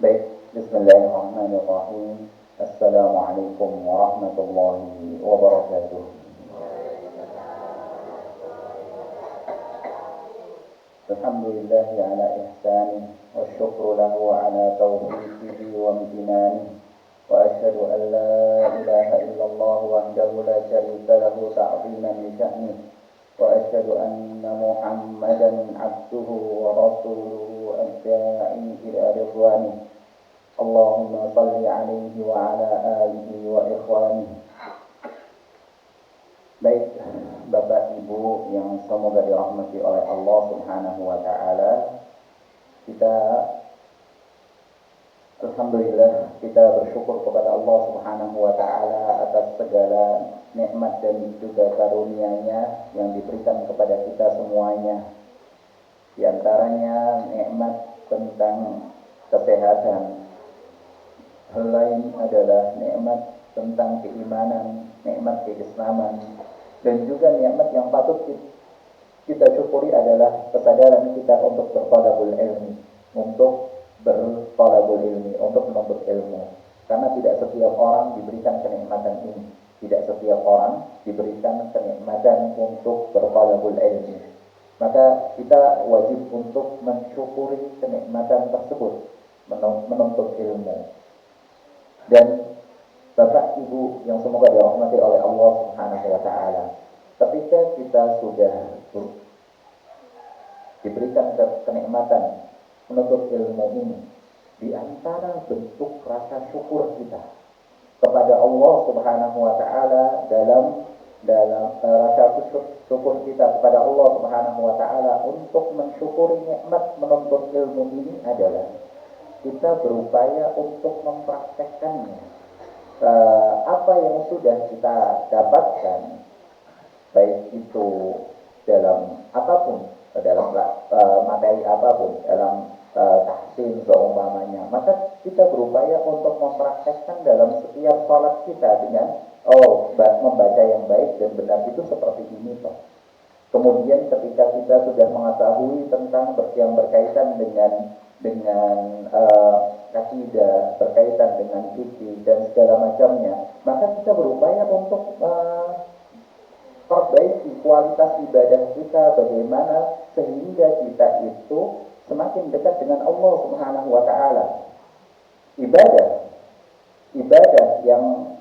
Baik, Bismillahirrahmanirrahim. Assalamualaikum warahmatullahi wabarakatuh. Alhamdulillahi ala ihsanih wa syukru lahu ala taufiqihi wa imtinani wa ashhadu an la ilaha illallah wahdahu la syarika lahu ta'ziman li sya'nih wa ashhadu anna Muhammadan abduhu wa rasuluhu ad-da'i ila ridwanih. Allahumma salli alaihi wa ala alihi wa ikhwanih. Baik, Bapak Ibu yang semoga dirahmati oleh Allah Subhanahu wa taala. Kita alhamdulillah kita bersyukur kepada Allah Subhanahu wa taala atas segala nikmat dan juga karunia-Nya yang diberikan kepada kita semuanya. Di antaranya nikmat tentang kesehatan. Hal lain adalah nikmat tentang keimanan, nikmat keislaman, dan juga nikmat yang patut kita syukuri adalah kesadaran kita untuk berthalabul ilmi, untuk menuntut ilmu. Karena tidak setiap orang diberikan kenikmatan ini, tidak setiap orang diberikan kenikmatan untuk berthalabul ilmi. Maka kita wajib untuk mensyukuri kenikmatan tersebut, menuntut ilmu. Dan Bapak Ibu yang semoga dirahmati oleh Allah Subhanahu wa taala, ketika kita sudah diberikan kenikmatan menuntut ilmu ini, di antara bentuk rasa syukur kita kepada Allah Subhanahu wa taala dalam rasa syukur kita kepada Allah Subhanahu wa taala untuk mensyukuri nikmat menuntut ilmu ini adalah kita berupaya untuk mempraktekkannya. Apa yang sudah kita dapatkan, baik itu dalam apapun, dalam materi apapun, dalam tahsin seumpamanya, maka kita berupaya untuk mempraktekkan dalam setiap sholat kita dengan membaca yang baik dan benar itu seperti ini toh. Kemudian ketika kita sudah mengetahui tentang yang berkaitan dengan akidah, berkaitan dengan fikih dan segala macamnya, maka kita berupaya untuk perbaiki kualitas ibadah kita bagaimana sehingga kita itu semakin dekat dengan Allah Subhanahu wa taala. Ibadah yang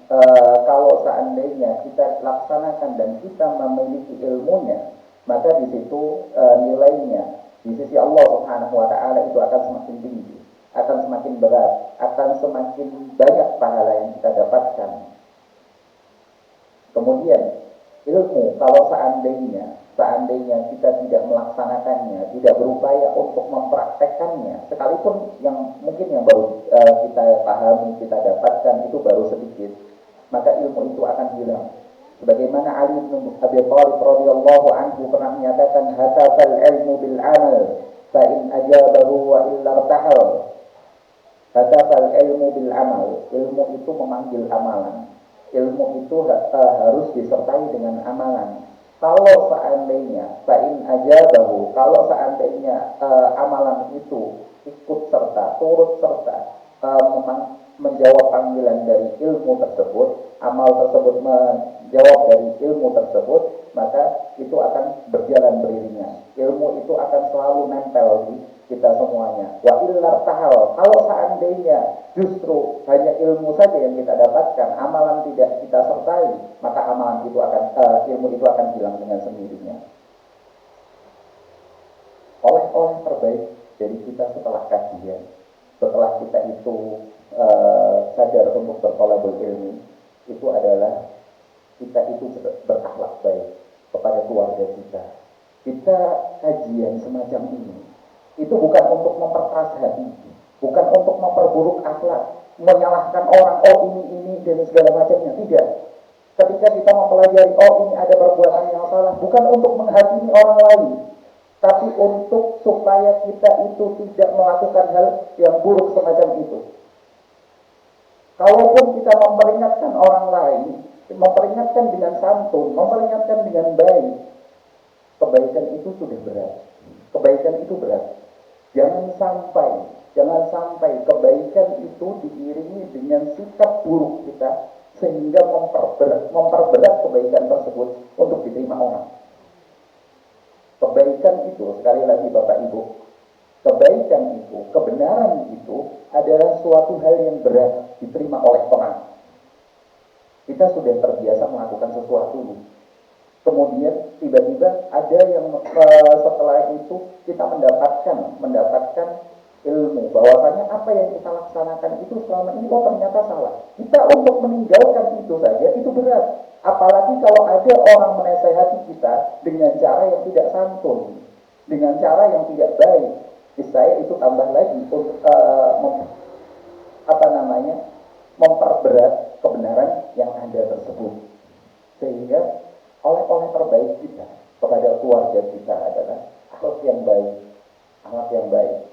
kalau seandainya kita laksanakan dan kita memiliki ilmunya, maka di situ nilainya di sisi Allah Subhanahu wa taala itu akan semakin tinggi, akan semakin berat, akan semakin banyak pahala yang kita dapatkan. Kemudian ilmu kalau seandainya kita tidak melaksanakannya, tidak berupaya untuk mempraktekkannya, sekalipun yang mungkin yang baru kita pahami, kita dapatkan itu baru sedikit, maka ilmu itu akan hilang. Sebagaimana Ali bin Abi Thalib radhiyallahu anhu pernah menyatakan, hatafal ilmu bil amal fa in ajabahu wa illa irtahal. Hatafal ilmu bil amal, ilmu itu memanggil amalan. Ilmu itu harus disertai dengan amalan. Kalau seandainya fa in ajabahu, kalau seandainya amalan itu ikut serta, turut serta menjawab panggilan dari ilmu tersebut, amal tersebut menjawab dari ilmu tersebut, maka itu akan berjalan beriringan. Ilmu itu akan selalu nempel di kita semuanya. Wa illar tahal, kalau seandainya justru hanya ilmu saja yang kita dapatkan, amalan tidak kita sertai, maka amalan itu akan ilmu itu akan hilang dengan sendirinya. Oleh terbaik dari kita setelah kajian, setelah kita itu sadar untuk berthalabul ilmi, itu adalah kita itu berakhlak baik kepada keluarga kita. Kita kajian semacam ini itu bukan untuk memperkeras hati, bukan untuk memperburuk akhlak, menyalahkan orang, ini dan segala macamnya, tidak. Ketika kita mempelajari, ini ada perbuatan yang salah, bukan untuk menghakimi orang lain, tapi untuk supaya kita itu tidak melakukan hal yang buruk semacam itu. Kalaupun kita memperingatkan orang lain, memperingatkan dengan santun, memperingatkan dengan baik, kebaikan itu sudah berat. Kebaikan itu berat. Jangan sampai Jangan sampai kebaikan itu diiringi dengan sikap buruk kita sehingga memperberat kebaikan tersebut untuk diterima orang. Kebaikan itu, sekali lagi Bapak Ibu, kebaikan itu, kebenaran itu adalah suatu hal yang berat diterima oleh orang. Kita sudah terbiasa melakukan sesuatu, kemudian tiba-tiba ada yang setelah itu kita mendapatkan ilmu bahwasanya apa yang kita laksanakan itu selama ini ternyata salah. Kita untuk meninggalkan itu saja itu berat. Apalagi kalau ada orang menasehati kita dengan cara yang tidak santun, dengan cara yang tidak baik. Saya itu tambah lagi untuk memperberat kebenaran yang ada tersebut. Sehingga oleh terbaik kita kepada keluarga kita adalah akhlak yang baik, akhlak yang baik.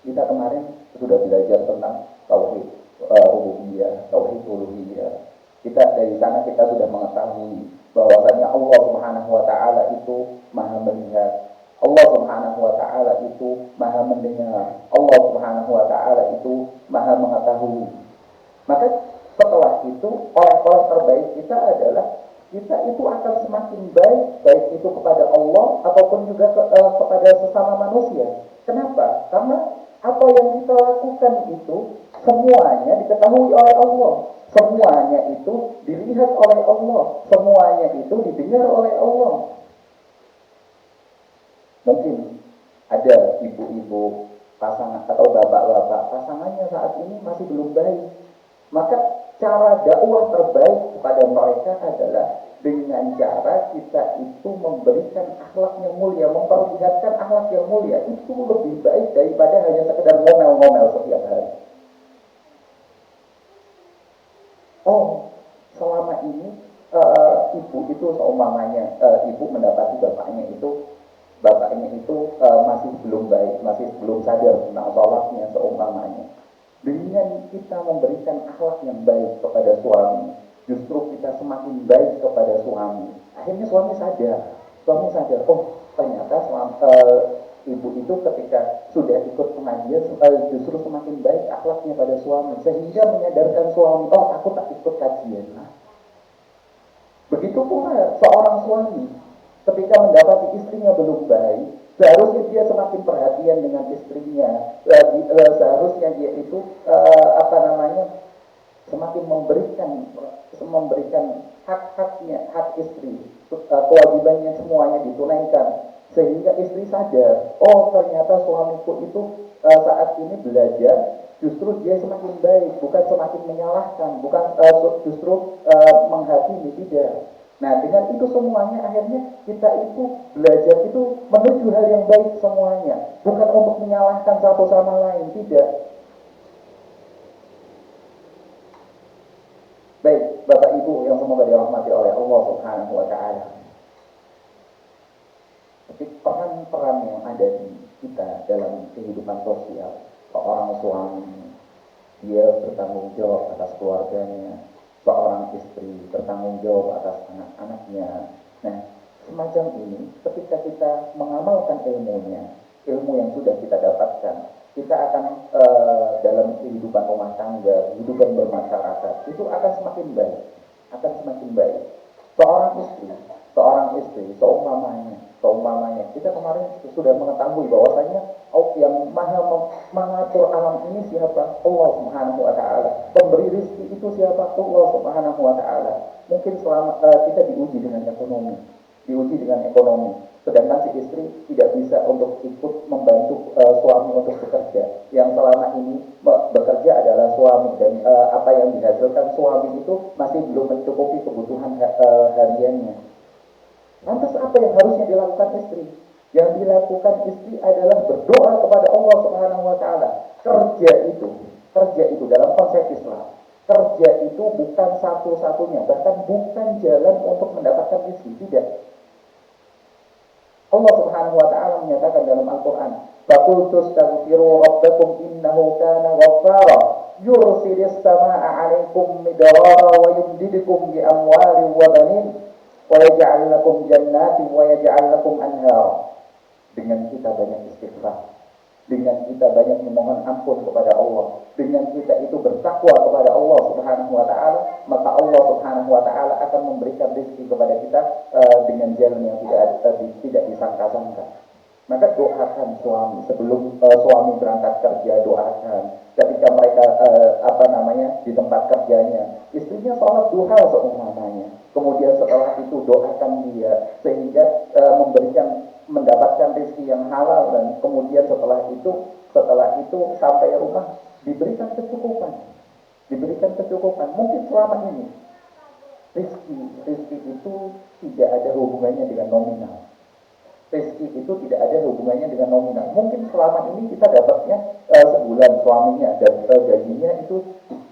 Kita kemarin sudah belajar tentang tauhid rububiyah, tauhid uluhiyah. Kita dari sana kita sudah mengetahui bahwasanya Allah Subhanahu wa taala itu Maha melihat. Allah Subhanahu wa taala itu Maha mendengar. Allah Subhanahu wa taala itu Maha mengetahui. Maka setelah itu oleh terbaik kita adalah kita itu akan semakin baik, baik itu kepada Allah ataupun juga kepada sesama manusia. Kenapa? Karena apa yang kita lakukan itu semuanya diketahui oleh Allah, semuanya itu dilihat oleh Allah, semuanya itu didengar oleh Allah. Mungkin ada ibu-ibu pasangan atau bapak-bapak pasangannya saat ini masih belum baik, maka cara dakwah terbaik kepada mereka adalah dengan cara kita itu memberikan akhlak yang mulia, memperlihatkan akhlak yang mulia. Itu lebih baik daripada hanya sekedar ngomel-ngomel setiap hari. Oh, selama ini ibu itu seumpamanya ibu mendapati bapaknya itu masih belum baik, masih belum sadar tentang sholatnya seumpamanya. Dengan kita memberikan akhlak yang baik kepada suami, justru kita semakin baik kepada suami. Akhirnya suami sadar, oh ternyata ibu itu ketika sudah ikut pengajian justru semakin baik akhlaknya pada suami, sehingga menyadarkan suami, oh aku tak ikut kajian. Nah, begitu pula seorang suami ketika mendapati istrinya belum baik, seharusnya dia semakin perhatian dengan istrinya. Seharusnya dia itu semakin memberikan hak-haknya, hak istri, kewajibannya semuanya ditunaikan, sehingga istri sadar, oh ternyata suamiku itu saat ini belajar, justru dia semakin baik, bukan semakin menyalahkan, bukan justru menghakimi, tidak. Nah, dengan itu semuanya akhirnya kita itu belajar itu menuju hal yang baik semuanya, bukan untuk menyalahkan satu sama lain, tidak. Baik, Bapak Ibu yang semoga dirahmati oleh Allah Subhanahu wa taala. Jadi peran-peran yang ada di kita dalam kehidupan sosial, seorang suami dia bertanggung jawab atas keluarganya, seorang istri bertanggung jawab atas anak-anaknya. Nah, semacam ini ketika kita mengamalkan ilmu yang sudah kita dapatkan, kita akan dalam kehidupan rumah tangga, kehidupan bermasyarakat itu akan semakin baik. Seorang istri, seumpamanya kita kemarin sudah mengetahui bahwasanya yang maha mengatur alam ini siapa? Allah Subhanahu wa taala. Pemberi rezeki itu siapa? Allah Subhanahu wa taala. Mungkin selama kita diuji dengan ekonomi. Sedangkan si istri tidak bisa untuk ikut membantu suami untuk bekerja. Yang selama ini bekerja adalah suami, dan apa yang dihasilkan suami itu masih belum mencukupi kebutuhan hariannya. Lantas apa yang harusnya dilakukan istri? Yang dilakukan istri adalah berdoa kepada Allah Subhanahu wa taala. Kerja itu dalam konsep Islam, kerja itu bukan satu-satunya, bahkan bukan jalan untuk mendapatkan rezeki, tidak. Allah Subhanahu wa taala menyatakan dalam Al-Qur'an, "Faqultu astaghfiru rabbakum innahu kana ghaffara, yursilis samaa'a 'alaikum midrara wa yumdidukum bi amwalin wa banin wa yaj'al lakum jannatin wa yaj'al lakum anhara." Dengan kita banyak istighfar, dengan kita banyak memohon ampun kepada Allah, dengan kita itu bertakwa kepada Allah Subhanahu wa taala, maka Allah Subhanahu wa taala akan memberikan rezeki kepada kita dengan jalan yang tidak disangka-sangka. Maka doakan suami sebelum suami berangkat kerja, doakan ketika mereka di tempat kerjanya, istrinya sholat duha seumpamanya, kemudian setelah itu doakan dia sehingga mendapatkan rezeki yang halal, dan kemudian setelah itu sampai rumah diberikan kecukupan. Mungkin selama ini rezeki itu tidak ada hubungannya dengan nominal. Rezeki itu tidak ada hubungannya dengan nominal. Mungkin selama ini kita dapatnya sebulan suaminya dapat gajinya itu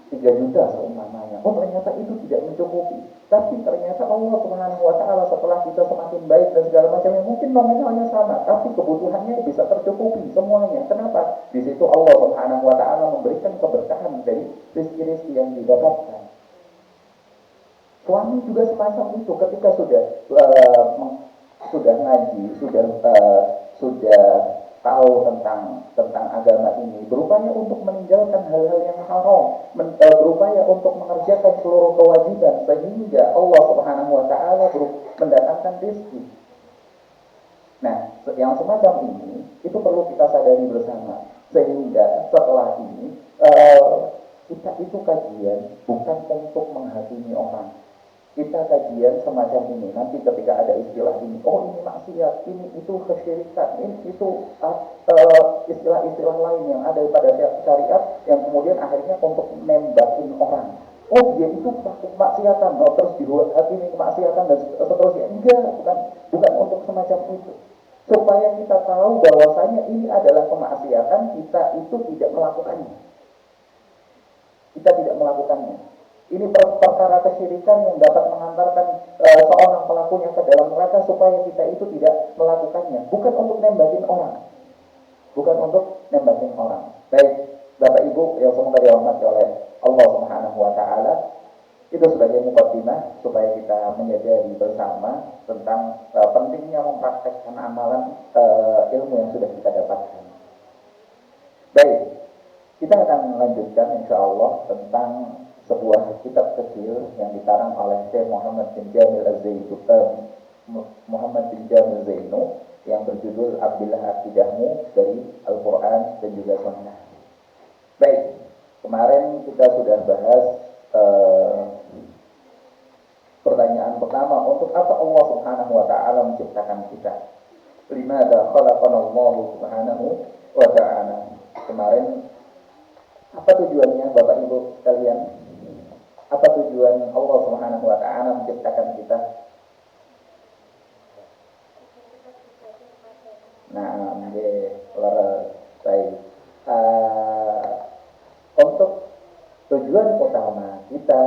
3 juta seumpamanya. Oh, ternyata itu tidak mencukupi. Tapi ternyata Allah Subhanahu wa taala setelah kita semakin baik dan segala macamnya, mungkin nominalnya sama, tapi kebutuhannya bisa tercukupi semuanya. Kenapa? Di situ Allah Subhanahu wa taala memberikan keberkahan dari rezeki-rezeki yang didapatkan. Suami juga semacam itu, ketika sudah ngaji, sudah tahu tentang agama ini, berupaya untuk meninggalkan hal-hal yang haram, berupaya untuk mengerjakan seluruh kewajiban, sehingga Allah Subhanahu wa taala mendatangkan rezeki. Nah, yang semacam ini itu perlu kita sadari bersama, sehingga setelah ini kita itu kajian bukan untuk menghakimi orang. Kita kajian semacam ini, nanti ketika ada istilah ini, oh ini maksiat, ini itu kesyirikan, ini itu istilah-istilah lain yang ada pada syariat, yang kemudian akhirnya untuk nembakin orang. Oh dia itu pelaku kemaksiatan, terus dihakimi kemaksiatan dan seterusnya. Enggak, bukan untuk semacam itu. Supaya kita tahu bahwasanya ini adalah kemaksiatan, kita itu tidak melakukannya. Ini perkara kesyirikan yang dapat mengantarkan seorang pelakunya ke dalam neraka, supaya kita itu tidak melakukannya. Bukan untuk nembakin orang. Baik, Bapak Ibu yang semoga dirahmati oleh Allah Subhanahu wa taala, itu sebagai mukaddimah supaya kita menyadari bersama tentang pentingnya mempraktekkan amalan ilmu yang sudah kita dapatkan. Baik, kita akan melanjutkan insyaallah tentang sebuah kitab kecil yang dikarang oleh Syekh Muhammad bin Jamil Zainu yang berjudul Abdillah Akidahmu dari Al-Quran dan juga Sunnah. Baik, kemarin kita sudah bahas pertanyaan pertama, untuk apa Allah Subhanahu wa taala menciptakan kita? Limada khalaqanallahu Subhanahu wa taala. Kemarin apa tujuannya Bapak Ibu sekalian? Apa tujuan Allah Subhanahu wa taala menciptakan kita? Nah, baik. Untuk tujuan utama kita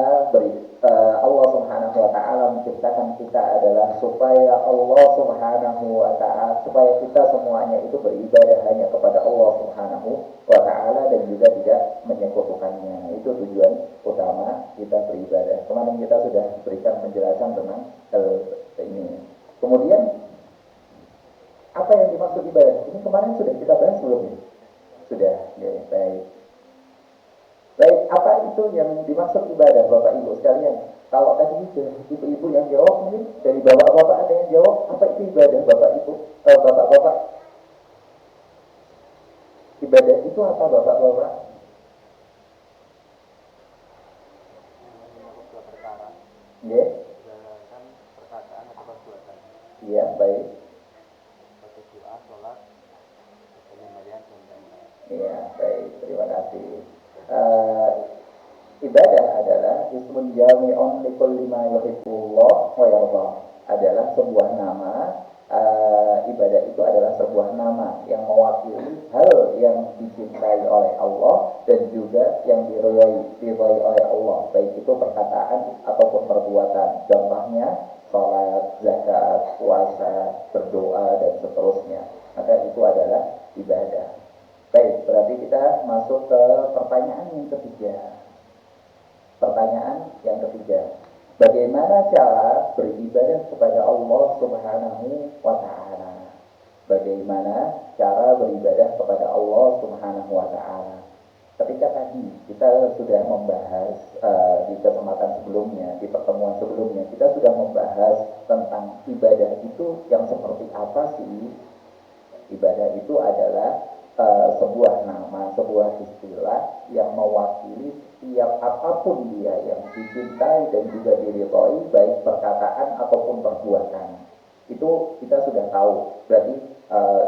Allah Subhanahu wa taala menciptakan kita adalah supaya Allah Subhanahu wa taala, supaya kita semuanya itu beribadah hanya kepada Allah Subhanahu wa taala dan juga tidak menyekutukannya. Itu tujuan utama kita beribadah. Kemarin kita sudah berikan penjelasan tentang hal ini. Kemudian apa yang dimaksud ibadah? Ini kemarin sudah kita bahas belum ya? Sudah, ya, baik. Baik, apa itu yang dimaksud ibadah Bapak Ibu sekalian? Kalau tadi ibu-ibu yang jawab, mungkin dari bapak-bapak ada yang jawab, apa itu ibadah Bapak Ibu? Bapak-bapak, ibadah itu apa Bapak-bapak? Ya. Perkataan atau perbuatan. Iya, baik. Doa, sholat, penyembelihan dan lain-lain. Iya, baik. Terima kasih. Ibadah adalah ismun jami'un likulli ma yuhibbullah wa yardah. Adalah sebuah nama. Ibadah itu adalah sebuah nama yang mewakili hal yang dicintai oleh Allah dan juga yang diridhai oleh Allah, baik itu perkataan ataupun perbuatan. Contohnya sholat, zakat, puasa, berdoa dan seterusnya. Maka itu adalah ibadah. Baik, berarti kita masuk ke pertanyaan yang ketiga. Pertanyaan yang ketiga, bagaimana cara beribadah kepada Allah Subhanahu wa taala? Bagaimana cara beribadah kepada Allah Subhanahu wa taala. Ketika tadi kita sudah membahas di kesempatan sebelumnya, di pertemuan sebelumnya, kita sudah membahas tentang ibadah itu yang seperti apa sih. Ibadah itu adalah sebuah nama, sebuah istilah yang mewakili setiap apapun dia yang dicintai dan juga diridhoi, baik perkataan ataupun perbuatan. Itu kita sudah tahu. Berarti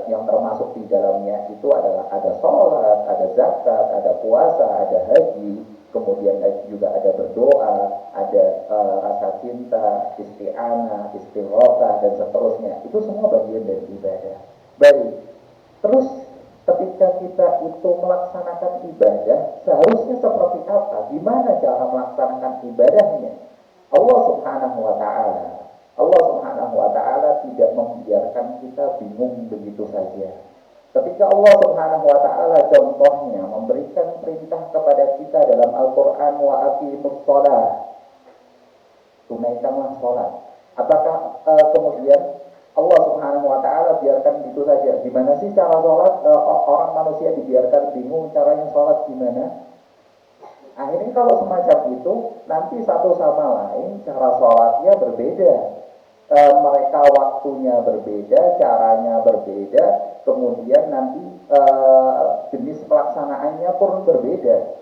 yang termasuk di dalamnya itu adalah ada sholat, ada zakat, ada puasa, ada haji, kemudian juga ada berdoa, ada rasa cinta, isti'anah, istighatsah dan seterusnya. Itu semua bagian dari ibadah. Baik. Terus ketika kita itu melaksanakan ibadah, seharusnya seperti apa? Gimana cara melaksanakan ibadahnya? Allah Subhanahu wa taala. Allah Subhanahu wa taala tidak membiarkan kita bingung begitu saja. Ketika Allah Subhanahu wa taala contohnya memberikan perintah kepada kita dalam Al-Qur'an, wa aqimus shalah, tunaikanlah salat. Apakah kemudian Allah Subhanahu wa taala biarkan itu saja? Gimana sih cara salat? Orang manusia dibiarkan bingung caranya salat gimana? Akhirnya kalau semacam itu, nanti satu sama lain cara salatnya berbeda. Mereka waktunya berbeda, caranya berbeda, kemudian nanti jenis pelaksanaannya pun berbeda.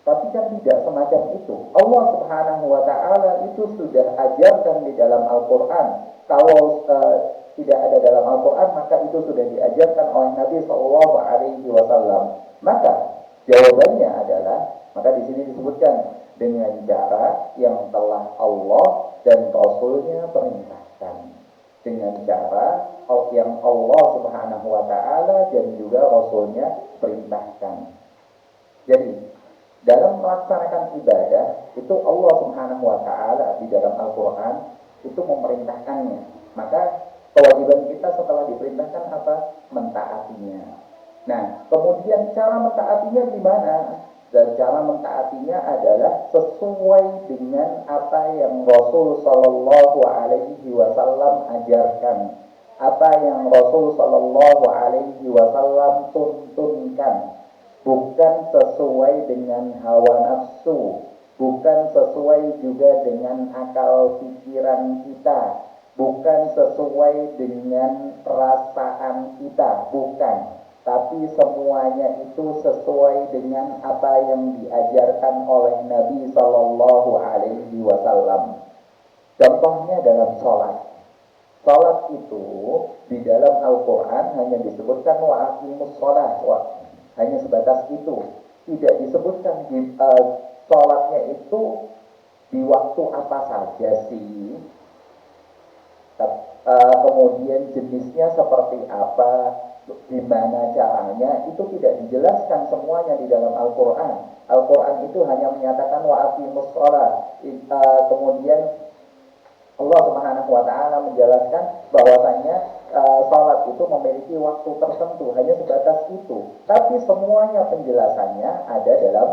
Tapi kan tidak semacam itu. Allah Subhanahu wa taala itu sudah ajarkan di dalam Al-Qur'an. Kalau tidak ada dalam Al-Qur'an, maka itu sudah diajarkan oleh Nabi sallallahu alaihi wasallam. Maka jawabannya adalah, maka di sini disebutkan dengan cara yang telah Allah dan Rasulnya perintahkan, dengan cara yang Allah Subhanahu wa taala dan juga Rasulnya perintahkan. Jadi dalam melaksanakan ibadah itu Allah Subhanahu wa taala di dalam Al-Qur'an itu memerintahkannya. Maka kewajiban kita setelah diperintahkan apa? Mentaatinya. Nah, kemudian cara mentaatinya gimana? Dan cara mentaatinya adalah sesuai dengan apa yang Rasul sallallahu alaihi wasallam ajarkan, apa yang Rasul sallallahu alaihi wasallam tuntunkan. Bukan sesuai dengan hawa nafsu, bukan sesuai juga dengan akal pikiran kita, bukan sesuai dengan perasaan kita, bukan. Tapi semuanya itu sesuai dengan apa yang diajarkan oleh Nabi Sallallahu Alaihi Wasallam. Contohnya dalam sholat. Sholat itu di dalam Al-Quran hanya disebutkan wa aqimus sholat, hanya sebatas itu. Tidak disebutkan sholatnya itu di waktu apa saja sih, kemudian jenisnya seperti apa, gimana caranya, itu tidak dijelaskan semuanya di dalam Al-Quran. Al-Quran itu hanya menyatakan wa aqimus sholat. Kemudian Allah Subhanahu wa taala menjelaskan bahwasanya salat itu memiliki waktu tertentu, hanya sebatas itu. Tapi semuanya penjelasannya ada dalam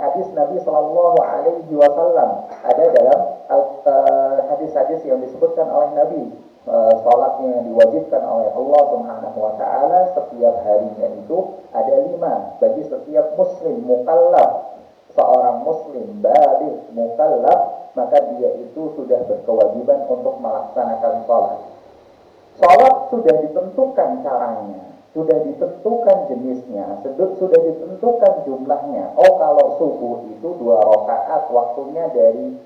hadis Nabi Sallallahu Alaihi Wasallam, ada dalam hadis-hadis yang disebutkan oleh Nabi. Salatnya yang diwajibkan oleh Allah Subhanahu wa taala setiap harinya itu ada 5 bagi setiap muslim mukallaf. Seorang muslim baligh mukallaf, maka dia itu sudah berkewajiban untuk melaksanakan sholat. Sholat sudah ditentukan caranya, sudah ditentukan jenisnya, sudah ditentukan jumlahnya. Oh, kalau subuh itu 2 rakaat, waktunya dari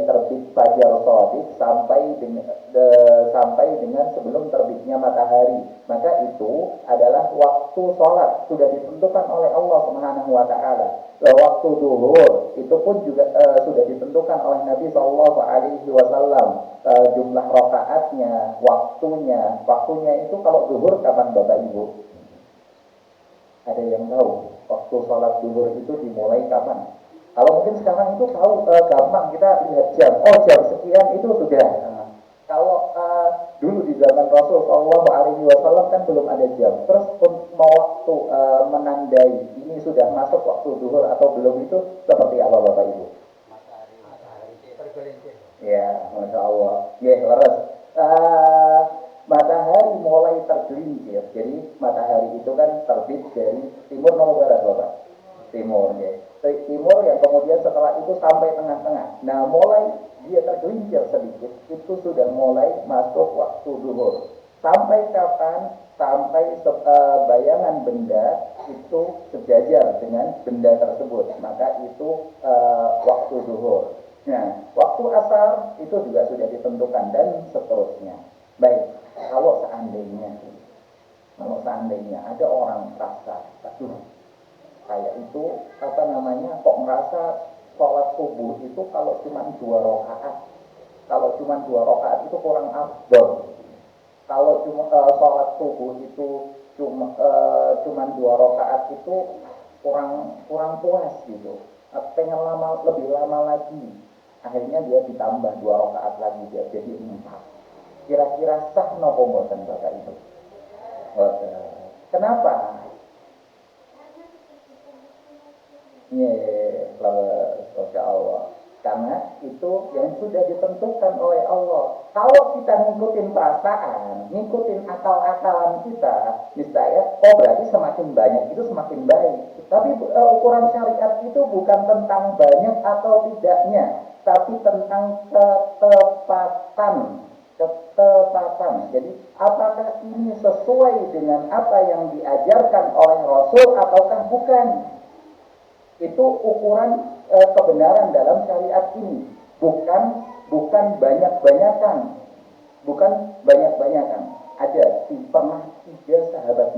terbit fajar shadiq sampai dengan sebelum terbitnya matahari. Maka itu adalah waktu sholat, sudah ditentukan oleh Allah Subhanahu wa taala. Waktu zuhur itu pun juga sudah ditentukan oleh Nabi Shallallahu Alaihi Wasallam, jumlah rakaatnya, waktunya itu kalau zuhur kapan Bapak Ibu? Ada yang tahu waktu sholat zuhur itu dimulai kapan? Kalau mungkin sekarang itu tahu, gampang kita lihat jam. Oh, jam sekian itu sudah. Kalau dulu di zaman Rasul Shallallahu Alaihi Wasallam kan belum ada jam. Terus mau waktu menandai ini sudah masuk waktu zuhur atau belum itu seperti apa Bapak Ibu? Matahari tergelincir. Ya, masya Allah. Ya, leres. Matahari mulai tergelincir. Jadi matahari itu kan terbit dari timur atau barat, Bapak? Timur, ya. Timur yang kemudian setelah itu sampai tengah-tengah. Nah, mulai dia tergelincir sedikit, itu sudah mulai masuk waktu zuhur. Sampai kapan? Sampai bayangan benda itu sejajar dengan benda tersebut, maka itu waktu zuhur. Nah, waktu asar itu juga sudah ditentukan dan seterusnya. Baik, kalau seandainya ada orang merasa, aduh, saya itu kok merasa sholat subuh itu kalau cuma 2 rakaat itu kurang afdol. Kalau cuma sholat subuh itu cuma 2 rakaat itu kurang puas gitu. Pengen lebih lama lagi. Akhirnya dia ditambah 2 rakaat lagi, dia jadi 4. Kira-kira sah nopo mboten Bapak itu? Kenapa? Masya Allah. Karena itu yang sudah ditentukan oleh Allah. Kalau kita ngikutin perasaan, ngikutin akal-akalan kita, misalnya, berarti semakin banyak itu semakin baik. Tapi ukuran syariat itu bukan tentang banyak atau tidaknya, tapi tentang ketepatan. Jadi, apakah ini sesuai dengan apa yang diajarkan oleh Rasul ataukah bukan? Itu ukuran kebenaran dalam syariat ini, bukan banyak-banyakan, Ada pernah 3 sahabat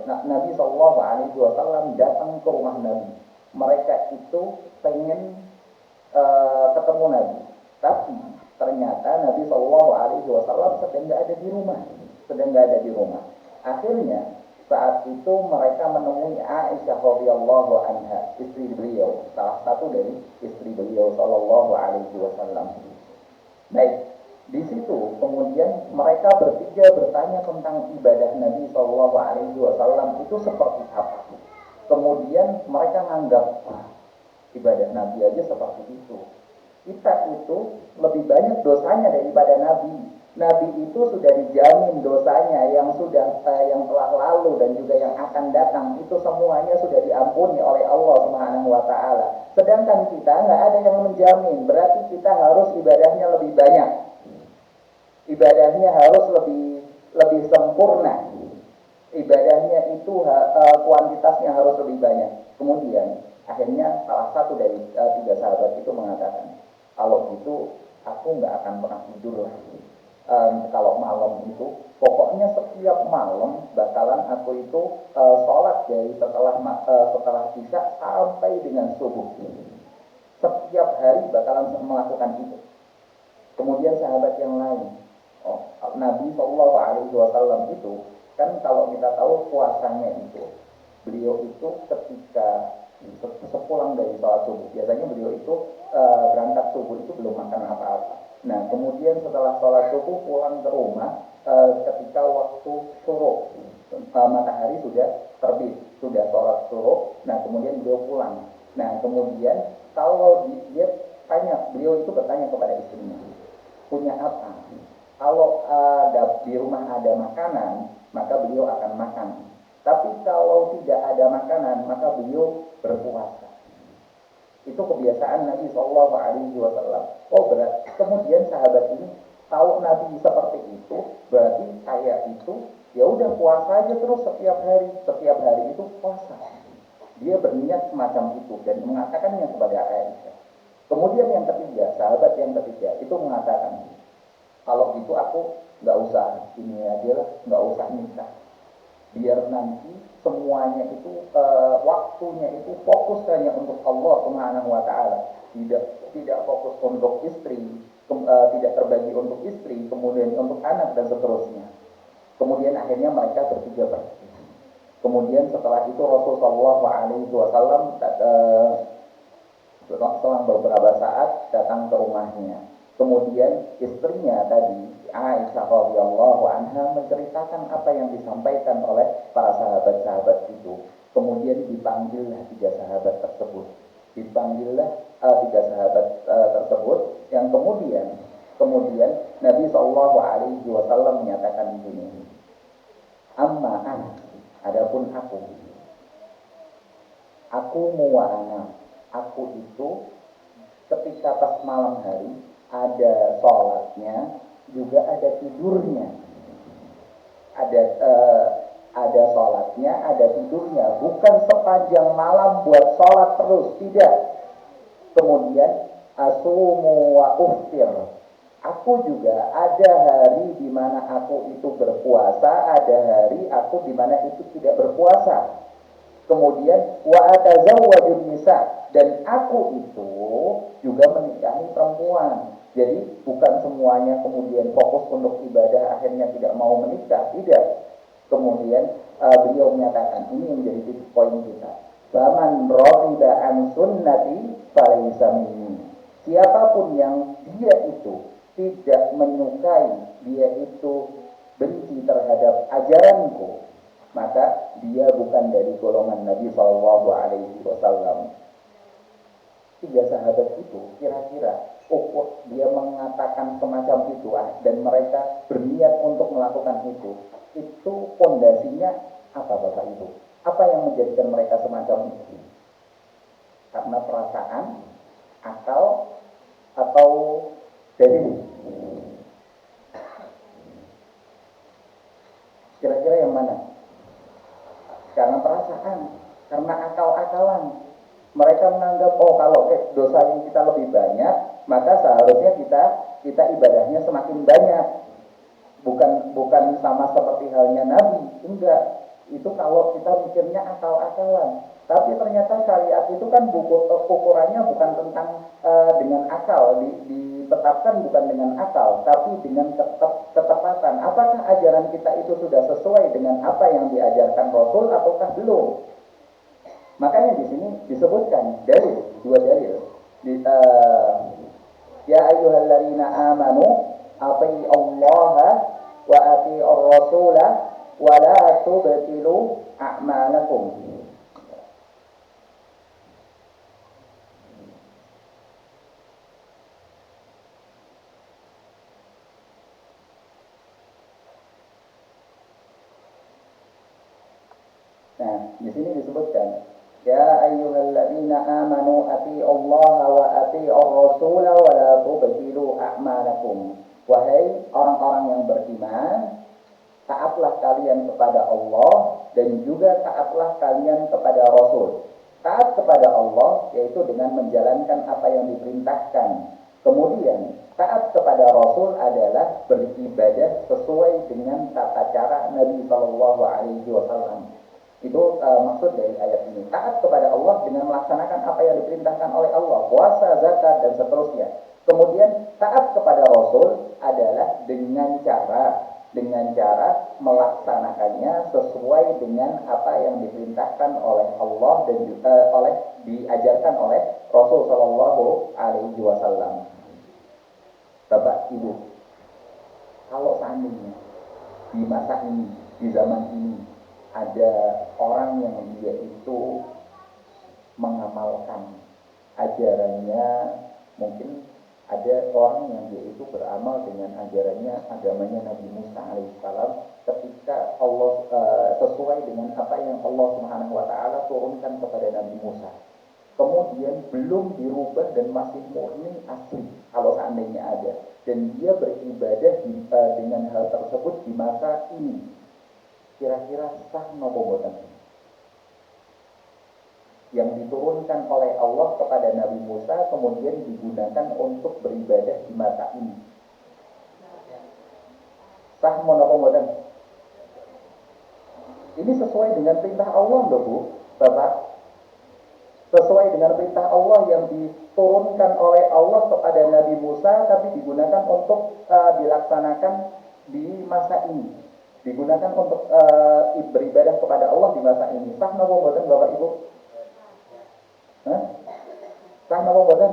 Nabi, Nabi Shallallahu Alaihi Wasallam datang ke rumah Nabi. Mereka itu pengen ketemu Nabi, tapi ternyata Nabi Shallallahu Alaihi Wasallam sedang nggak ada di rumah. Akhirnya saat itu mereka menemui Aisyah radhiyallahu anha, istri beliau, salah satu dari istri beliau sallallahu alaihi wasallam. Baik, di situ kemudian mereka bertiga bertanya tentang ibadah Nabi sallallahu alaihi wasallam itu seperti apa. Kemudian mereka menganggap, ibadah Nabi aja seperti itu. Kita itu lebih banyak dosanya daripada Nabi. Nabi itu sudah dijamin dosanya yang telah lalu dan juga yang akan datang, itu semuanya sudah diampuni oleh Allah Subhanahu wa taala. Sedangkan kita nggak ada yang menjamin, berarti kita harus ibadahnya lebih banyak. Ibadahnya harus lebih sempurna. Ibadahnya itu kuantitasnya harus lebih banyak. Kemudian akhirnya salah satu dari 3 sahabat itu mengatakan, kalau gitu aku nggak akan pernah tidur lagi. Kalau malam itu, pokoknya setiap malam bakalan aku itu sholat dari setelah isya sampai dengan subuh. Setiap hari bakalan melakukan itu. Kemudian sahabat yang lain, Nabi Shallallahu Alaihi Wasallam itu kan kalau kita tahu puasanya itu, beliau itu ketika sepulang dari sholat subuh, biasanya beliau itu berangkat subuh itu belum makan apa-apa. Nah, kemudian setelah sholat subuh pulang ke rumah, ketika waktu syuruk, matahari sudah terbit, sudah sholat syuruk. Nah, kemudian beliau pulang. Nah, kemudian kalau beliau itu bertanya kepada istrinya, punya apa? Kalau di rumah ada makanan, maka beliau akan makan. Tapi kalau tidak ada makanan, maka beliau berpuasa. Itu kebiasaan Nabi Shallallahu Alaihi Wasallam. Berarti kemudian sahabat ini tahu Nabi seperti itu, berarti saya itu ya udah puasa aja terus setiap hari itu puasa. Dia berniat semacam itu dan mengatakannya kepada Aisyah. Kemudian yang ketiga, sahabat yang ketiga itu mengatakan, kalau gitu aku nggak usah nggak usah nikah. Biar nanti semuanya itu waktunya itu fokus hanya untuk Allah Subhanahu wa taala, tidak fokus untuk istri, tidak terbagi untuk istri, kemudian untuk anak dan seterusnya. Kemudian akhirnya mereka bertiga pergi. Kemudian setelah itu Rasulullah SAW selang beberapa saat datang ke rumahnya. Kemudian istrinya tadi, Aisyah radhiyallahu anha, menceritakan apa yang disampaikan oleh para sahabat-sahabat itu. Kemudian dipanggillah 3 sahabat tersebut. Yang kemudian Kemudian Nabi Shallallahu Alaihi Wasallam menyatakan begini, amma adapun aku muwana, aku itu ketika pas malam hari ada sholatnya juga ada tidurnya, ada sholatnya ada tidurnya, bukan sepanjang malam buat sholat terus, tidak. Kemudian asumu wa uftir, aku juga ada hari di mana aku itu berpuasa, ada hari aku di mana itu tidak berpuasa. Kemudian wa atazawwajun nisa, dan aku itu juga menikahi perempuan. Jadi bukan semuanya kemudian fokus untuk ibadah akhirnya tidak mau menikah, tidak. Kemudian beliau menyatakan, ini yang menjadi titik poin kita. Faman raghiba an sunnati falaysa minni. Siapapun yang dia itu tidak menyukai, dia itu benci terhadap ajaranku, maka dia bukan dari golongan Nabi Shallallahu Alaihi Wasallam. 3 sahabat itu kira-kira dia mengatakan semacam itu dan mereka berniat untuk melakukan itu fondasinya apa Bapak Ibu? Apa yang menjadikan mereka semacam itu? Karena perasaan, akal, atau dalil? Kira-kira yang mana? Karena perasaan, karena akal-akalan. Mereka menganggap, oh kalau dosa yang kita lebih banyak, maka seharusnya kita ibadahnya semakin banyak. Bukan sama seperti halnya Nabi, enggak. Itu kalau kita mikirnya akal-akalan. Tapi ternyata syariat itu kan ukurannya bukan tentang dengan akal, ditetapkan bukan dengan akal, tapi dengan ketepatan. Apakah ajaran kita itu sudah sesuai dengan apa yang diajarkan Rasul ataukah belum? Makanya di sini disebutkan dua dalil. Ya ayyuhalladzina amanu atii'u Allah wa atii'ur Rasul wa la tubtilu a'malakum. Nah, di sini disebutkan ya ayyuhalladzina amanu atii'u Allah wa atii'ur Rasul wa la tubtilu a'malakum. Wahai orang-orang yang beriman, taatlah kalian kepada Allah dan juga taatlah kalian kepada Rasul. Taat kepada Allah yaitu dengan menjalankan apa yang diperintahkan. Kemudian taat kepada Rasul adalah beribadah sesuai dengan tata cara Nabi Shallallahu Alaihi Wasallam. Itu maksud dari ayat ini. Taat kepada Allah dengan melaksanakan apa yang diperintahkan oleh Allah, puasa, zakat, dan seterusnya. Kemudian taat kepada Rasul adalah dengan cara melaksanakannya sesuai dengan apa yang diperintahkan oleh Allah dan juga diajarkan oleh Rasul Shallallahu Alaihi Wasallam. Bapak, Ibu, kalau seandainya di masa ini, di zaman ini, ada orang yang dia itu mengamalkan ajarannya, mungkin ada orang yang dia itu beramal dengan ajarannya, agamanya Nabi Musa alaihissalam, ketika Allah sesuai dengan apa yang Allah Subhanahu wa taala turunkan kepada Nabi Musa. Kemudian belum dirubah dan masih murni asli kalau seandainya ada, dan dia beribadah dengan hal tersebut di masa ini, kira-kira sah nopo boten? Yang diturunkan oleh Allah kepada Nabi Musa kemudian digunakan untuk beribadah di masa ini, sah nopo boten? Ini sesuai dengan perintah Allah loh Bu, Bapak. Sesuai dengan perintah Allah yang diturunkan oleh Allah kepada Nabi Musa, tapi digunakan untuk dilaksanakan di masa ini, digunakan untuk beribadah kepada Allah di masa ini. Sah napa mboten Bapak Ibu? Hah? Sah napa mboten?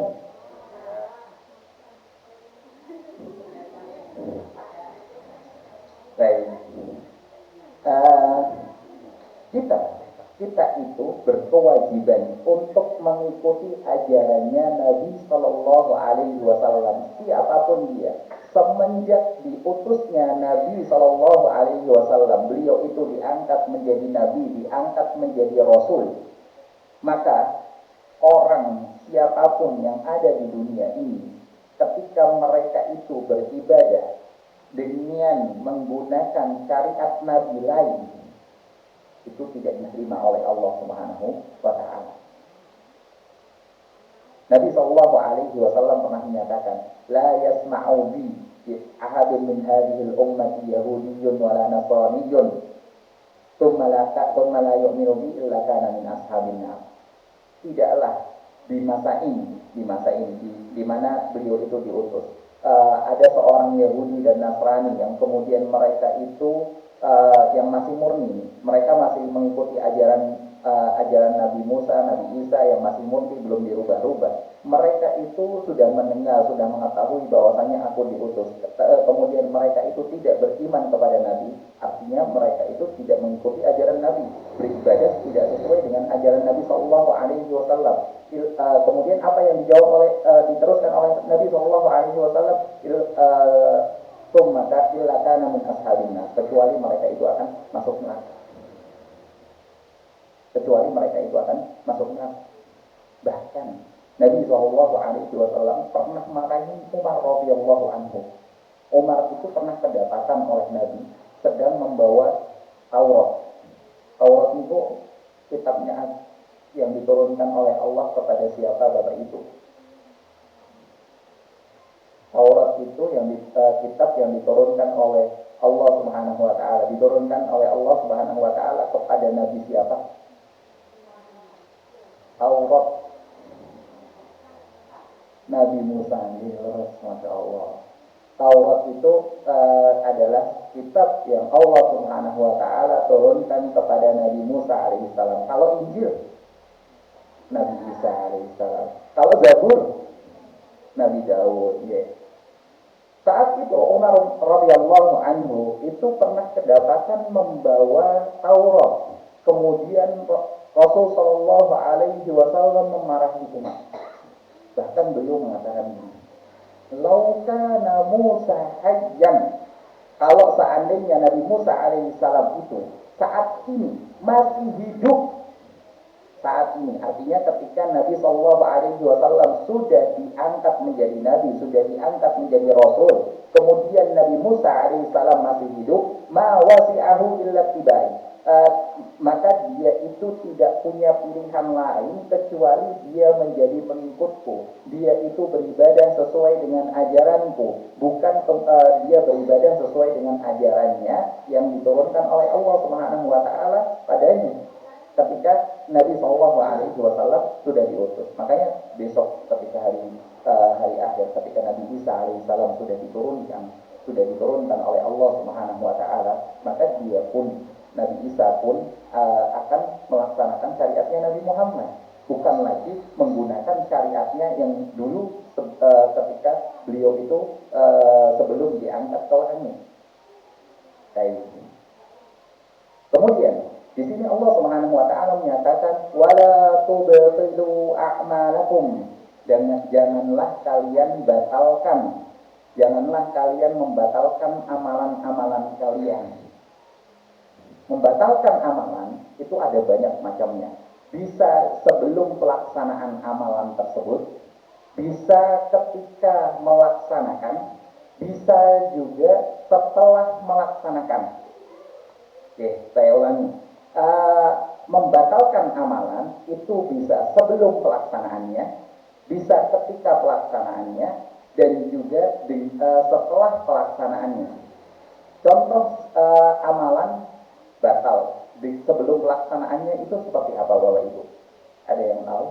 Baik. Kita itu berkewajiban untuk mengikuti ajarannya Nabi Shallallahu Alaihi Wasallam, siapapun dia, semenjak diutusnya Nabi Shallallahu Alaihi Wasallam, beliau itu diangkat menjadi Nabi, diangkat menjadi Rasul, maka orang siapapun yang ada di dunia ini, ketika mereka itu beribadah dengan menggunakan syariat Nabi lain, itu tidak diterima oleh Allah Subhanahu wa Ta'ala. Nabi Shallallahu Alaihi Wasallam pernah menyatakan, la yasma'u bi ahadun min hadhil ummati yahudiyyun wala nasraniyyun thumma la yu'minu bi illa kana min ashabin nar. Tidaklah di masa ini di mana beliau itu diutus, ada seorang Yahudi dan Nasrani yang kemudian mereka itu yang masih murni, mereka masih mengikuti ajaran Nabi Musa, Nabi Isa yang masih murni, belum dirubah-rubah. Mereka itu sudah mendengar, sudah mengetahui bahwasanya aku diutus. Kemudian mereka itu tidak beriman kepada Nabi, artinya mereka itu tidak mengikuti ajaran Nabi, beribadah tidak sesuai dengan ajaran Nabi Shallallahu Alaihi Wasallam. Kemudian apa yang diteruskan oleh Nabi Shallallahu Alaihi Wasallam, maka illa kana min ashabin nar, kecuali mereka itu akan masuk neraka. Kecuali mereka itu akan masuk neraka. Bahkan Nabi Shallallahu Alaihi Wasallam pernah marahi Umar radhiyallahu anhu. Umar itu pernah kedapatan oleh Nabi sedang membawa Taurat. Taurat itu kitabnya yang diturunkan oleh Allah kepada siapa Bapak itu? Taurat itu kitab yang diturunkan oleh Allah Subhanahu wa Ta'ala, diturunkan oleh Allah Subhanahu wa Ta'ala kepada Nabi siapa? Taurat Nabi Musa, Masya Allah. Taurat itu adalah kitab yang Allah Subhanahu wa Ta'ala turunkan kepada Nabi Musa alaihissalam. Kalau Injil, Nabi Isa alaihissalam. Kalau Zabur, Nabi Daud. Saat itu Umar radhiyallahu anhu itu pernah kedapatan membawa Taurat. Kemudian Rasul Shallallahu Alaihi Wasallam memarahi Umar. Bahkan beliau mengatakan, "Laukana Musa hayyan." Kalau seandainya Nabi Musa alaihissalam itu saat ini masih hidup, saat ini artinya ketika Nabi Shallallahu Alaihi Wasallam sudah diangkat menjadi Nabi, sudah diangkat menjadi Rasul, kemudian Nabi Musa alaihissalam masih hidup, ma wasi'ahu illa tibai, maka dia itu tidak punya pilihan lain kecuali dia menjadi pengikutku. Dia itu beribadah sesuai dengan ajaranku, bukan dia beribadah sesuai dengan ajarannya yang diturunkan oleh Allah Subhanahu wa Ta'ala padanya ketika Nabi Shallallahu Alaihi Wasallam sudah diutus. Makanya besok ketika hari akhir, ketika Nabi Isa alaihissalam sudah diturunkan oleh Allah Subhanahu wa Ta'ala, maka dia pun, Nabi Isa pun akan melaksanakan syariatnya Nabi Muhammad, bukan lagi menggunakan syariatnya yang dulu ketika beliau itu sebelum diangkat ke langit. Kemudian di sini Allah Subhanahu wa Ta'ala menyatakan, wala tubtilu a'malakum, dan janganlah kalian membatalkan amalan-amalan kalian. Membatalkan amalan itu ada banyak macamnya. Bisa sebelum pelaksanaan amalan tersebut, bisa ketika melaksanakan, bisa juga setelah melaksanakan. Oke, saya ulangi. Membatalkan amalan itu bisa sebelum pelaksanaannya, bisa ketika pelaksanaannya, dan juga setelah pelaksanaannya. Contoh amalan batal sebelum pelaksanaannya itu seperti apa Bapak Ibu? Ada yang tahu?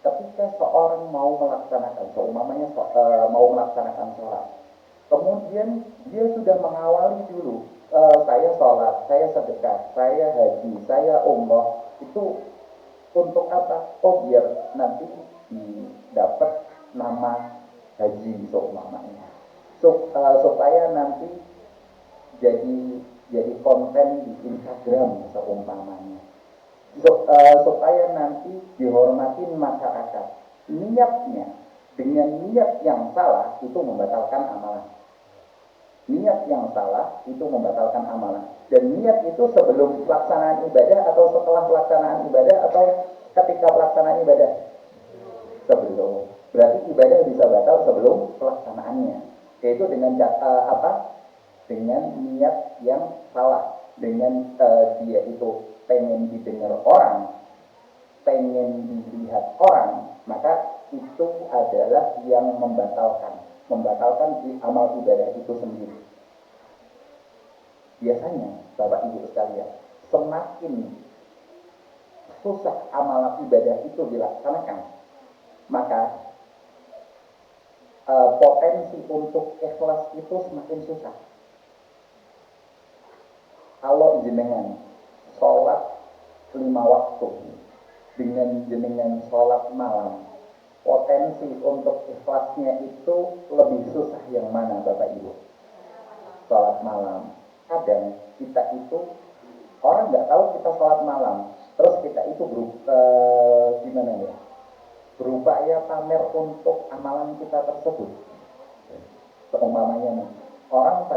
Ketika seorang mau melaksanakan, seumpamanya mau melaksanakan sholat, kemudian dia sudah mengawali dulu, saya sholat, saya sedekah, saya haji, saya umroh, itu untuk apa? Oh, biar nanti dapat nama haji seumpamanya, supaya nanti jadi konten di Instagram seumpamanya. supaya nanti dihormatin masyarakat. Niatnya dengan niat yang salah itu membatalkan amalan. Niat yang salah itu membatalkan amalan. Dan niat itu sebelum pelaksanaan ibadah atau setelah pelaksanaan ibadah atau ketika pelaksanaan ibadah? Sebelum. Berarti ibadah bisa batal sebelum pelaksanaannya. Yaitu dengan apa? Dengan niat yang salah. Dengan dia itu pengen didengar orang, pengen dilihat orang, maka itu adalah yang membatalkan amal ibadah itu sendiri. Biasanya Bapak Ibu sekalian, semakin susah amal ibadah itu dilaksanakan, maka potensi untuk ikhlas itu semakin susah. Kalau jenengan sholat 5 waktu dengan jenengan sholat malam, potensi untuk ikhlasnya itu lebih susah yang mana Bapak Ibu? Sholat malam. Kadang kita itu orang nggak tahu kita sholat malam, terus kita itu gimana ya? Berupaya pamer untuk amalan kita tersebut. Seumpamanya nih, orang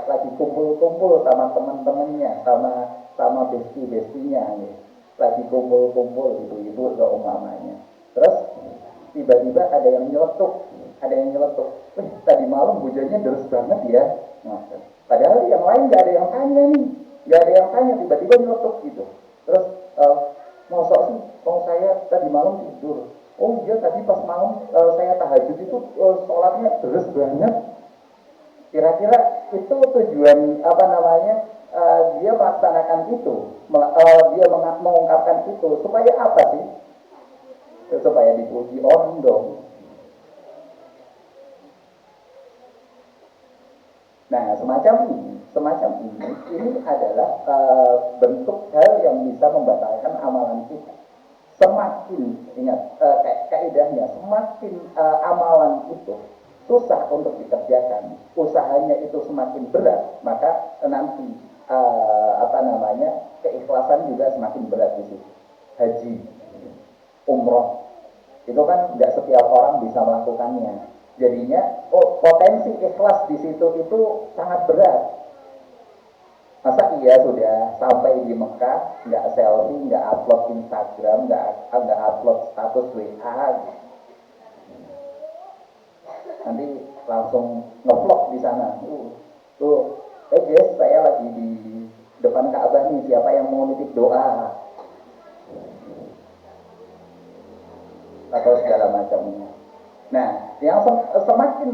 lagi kumpul-kumpul sama teman-temannya, sama besti-bestinya nih. Lagi kumpul-kumpul ibu-ibu seumpamanya. Terus tiba-tiba ada yang nyeletuk. Tadi malam hujannya deras banget ya. Nah, padahal yang lain nggak ada yang tanya nih, tiba-tiba nyeletuk gitu. Terus masa sih, saya tadi malam tidur. Oh iya, tadi pas malam saya tahajud itu sholatnya deras banget. Kira-kira itu tujuan apa namanya? Dia melaksanakan itu, dia mengungkapkan itu supaya apa sih? Supaya dipuji orang dong. Nah, semacam ini adalah bentuk hal yang bisa membatalkan amalan kita. Semakin, ingat kaidahnya, semakin amalan itu susah untuk dikerjakan, usahanya itu semakin berat, maka nanti keikhlasan juga semakin berat di situ. Haji, umroh, itu kan nggak setiap orang bisa melakukannya. Jadinya, potensi ikhlas di situ itu sangat berat. Masa iya sudah sampai di Mekah, nggak selfie, nggak upload Instagram, nggak upload status WA, nanti langsung ngevlog di sana. Guys, saya lagi di depan Ka'bah nih, siapa yang mau nitip doa? Atau segala macamnya. Nah, yang semakin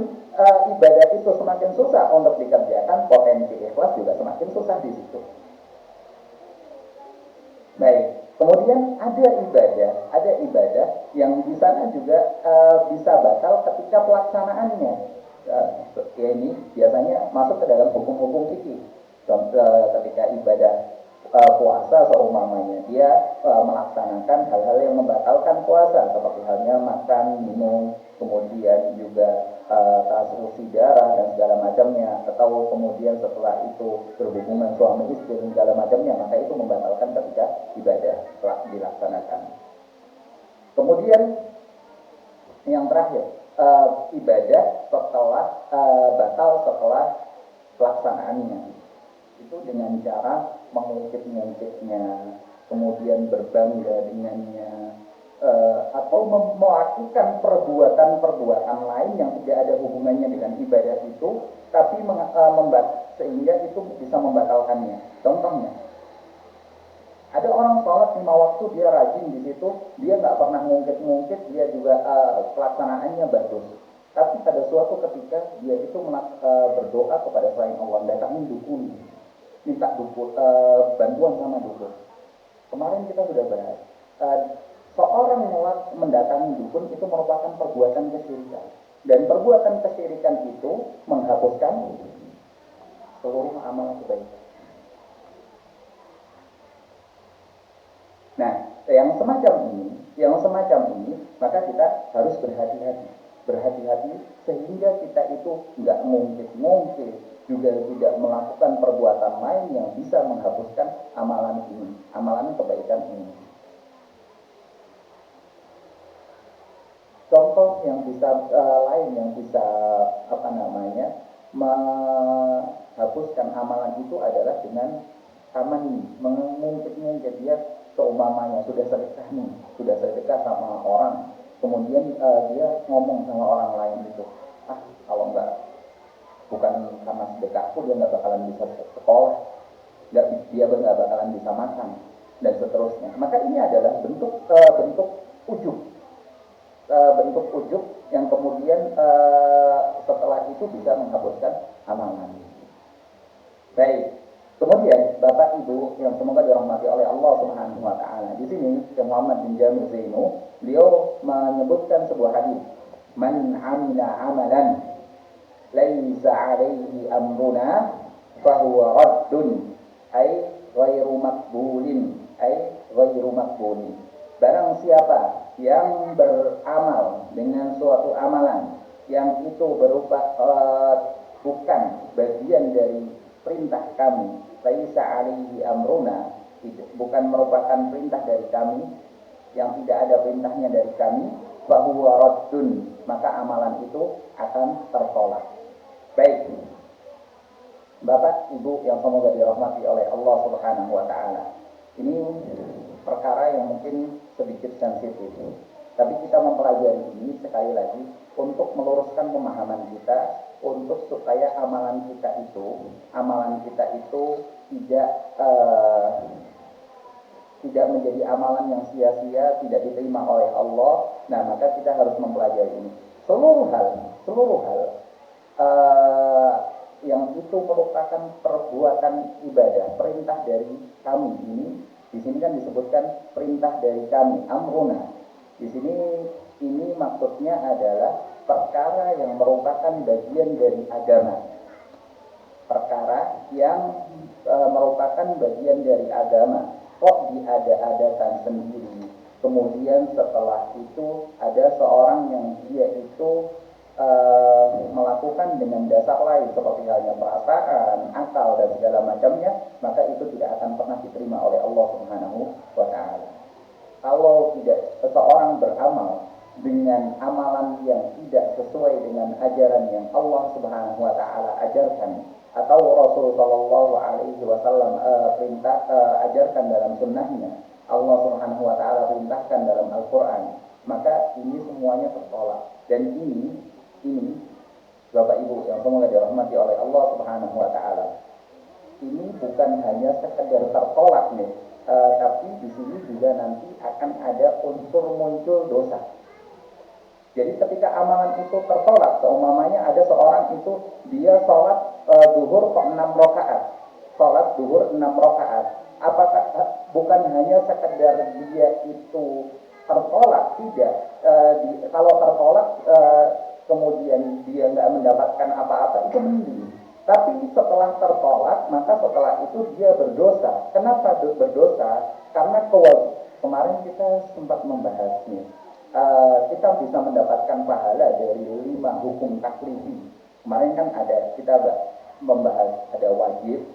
ibadah itu semakin susah untuk dikerjakan, potensi ikhlas juga semakin susah di situ. Baik, kemudian ada ibadah yang di sana juga bisa batal ketika pelaksanaannya. Ya ini biasanya masuk ke dalam hukum-hukum fikih. Ketika ibadah puasa seumpamanya, dia melaksanakan hal-hal yang membatalkan puasa, seperti halnya makan, minum, kemudian juga transfusi darah dan segala macamnya, atau kemudian setelah itu berhubungan suami istri dan segala macamnya, maka itu membatalkan ketika ibadah telah dilaksanakan. Kemudian yang terakhir, ibadah batal setelah pelaksanaannya, itu dengan cara mengungkit-ungkitnya, kemudian berbangga dengannya, atau melakukan perbuatan-perbuatan lain yang tidak ada hubungannya dengan ibadah itu, tapi sehingga itu bisa membatalkannya. Contohnya, ada orang sholat 5 waktu, dia rajin di situ, dia nggak pernah ngungkit-ngungkit, dia juga pelaksanaannya bagus. Tapi pada suatu ketika dia itu berdoa kepada selain Allah, datangin dukun, minta bantuan sama dukun. Kemarin kita sudah bahas, seorang mendatangi dukun itu merupakan perbuatan kesyirikan, dan perbuatan kesyirikan itu menghapuskan seluruh amal kebaikan. Nah, yang semacam ini, maka kita harus berhati-hati sehingga kita itu nggak ngungkit-ngungkit, juga tidak melakukan perbuatan lain yang bisa menghapuskan amalan ini, amalan kebaikan ini. Contoh yang bisa lain yang bisa menghapuskan amalan itu adalah dengan tamani, mengungkit-ungkit. Dia seumpamanya sudah sedekah sama orang, kemudian dia ngomong sama orang lain itu, kalau bukan karena sedekahku dia nggak bakalan bisa sekolah, dia nggak bakalan bisa makan, dan seterusnya. Maka ini adalah bentuk ujub, yang kemudian setelah itu bisa menghapuskan amalan. Baik, kemudian Bapak Ibu yang semoga dirahmati oleh Allah Subhanahu wa taala. Di sini Syekh Muhammad bin Jamil Zainu, beliau menyebutkan sebuah hadis, "Man 'amila 'amalan laisa 'alaihi amruna fahuwa raddun ay ghairu maqbulin." Barang siapa yang beramal dengan suatu amalan yang itu berupa bukan bagian dari perintah kami, laisa alaihi amruna, bukan merupakan perintah dari kami, yang tidak ada perintahnya dari kami, fahuwa raddun, maka amalan itu akan tertolak. Baik, Bapak Ibu yang semoga dirahmati oleh Allah Subhanahu wa taala. Ini perkara yang mungkin sedikit sensitif, tapi kita mempelajari ini sekali lagi untuk meluruskan pemahaman kita, untuk supaya amalan kita itu tidak menjadi amalan yang sia-sia, tidak diterima oleh Allah. Nah, maka kita harus mempelajari ini. Seluruh hal yang itu merupakan perbuatan ibadah, perintah dari kami ini. Di sini kan disebutkan perintah dari kami, amruna. Di sini ini maksudnya adalah perkara yang merupakan bagian dari agama. Perkara yang merupakan bagian dari agama. Kok diada-adakan sendiri? Kemudian setelah itu ada seorang yang dia itu melakukan dengan dasar lain seperti halnya perasaan, akal dan segala macamnya, maka itu tidak akan pernah diterima oleh Allah Subhanahu wa taala. Kalau tidak seseorang beramal dengan amalan yang tidak sesuai dengan ajaran yang Allah Subhanahu wa taala ajarkan atau Rasul sallallahu alaihi wasallam ajarkan dalam sunnahnya, Allah Subhanahu wa taala perintahkan dalam Al-Qur'an, maka ini semuanya tertolak. Dan ini Bapak Ibu yang semoga dirahmati oleh Allah Subhanahu wa taala. Ini bukan hanya sekedar tertolak nih, tapi di sini juga nanti akan ada unsur muncul dosa. Jadi ketika amalan itu tertolak, seumpamanya ada seorang itu dia sholat zuhur 6 rakaat. Apakah bukan hanya sekedar dia itu tertolak? Tidak. Kalau tertolak kemudian dia nggak mendapatkan apa-apa, itu mending. Tapi setelah tertolak, maka setelah itu dia berdosa. Kenapa berdosa? Karena kemarin kita sempat membahasnya. Kita bisa mendapatkan pahala dari 5 hukum taklifi. Kemarin kan kita membahas ada wajib,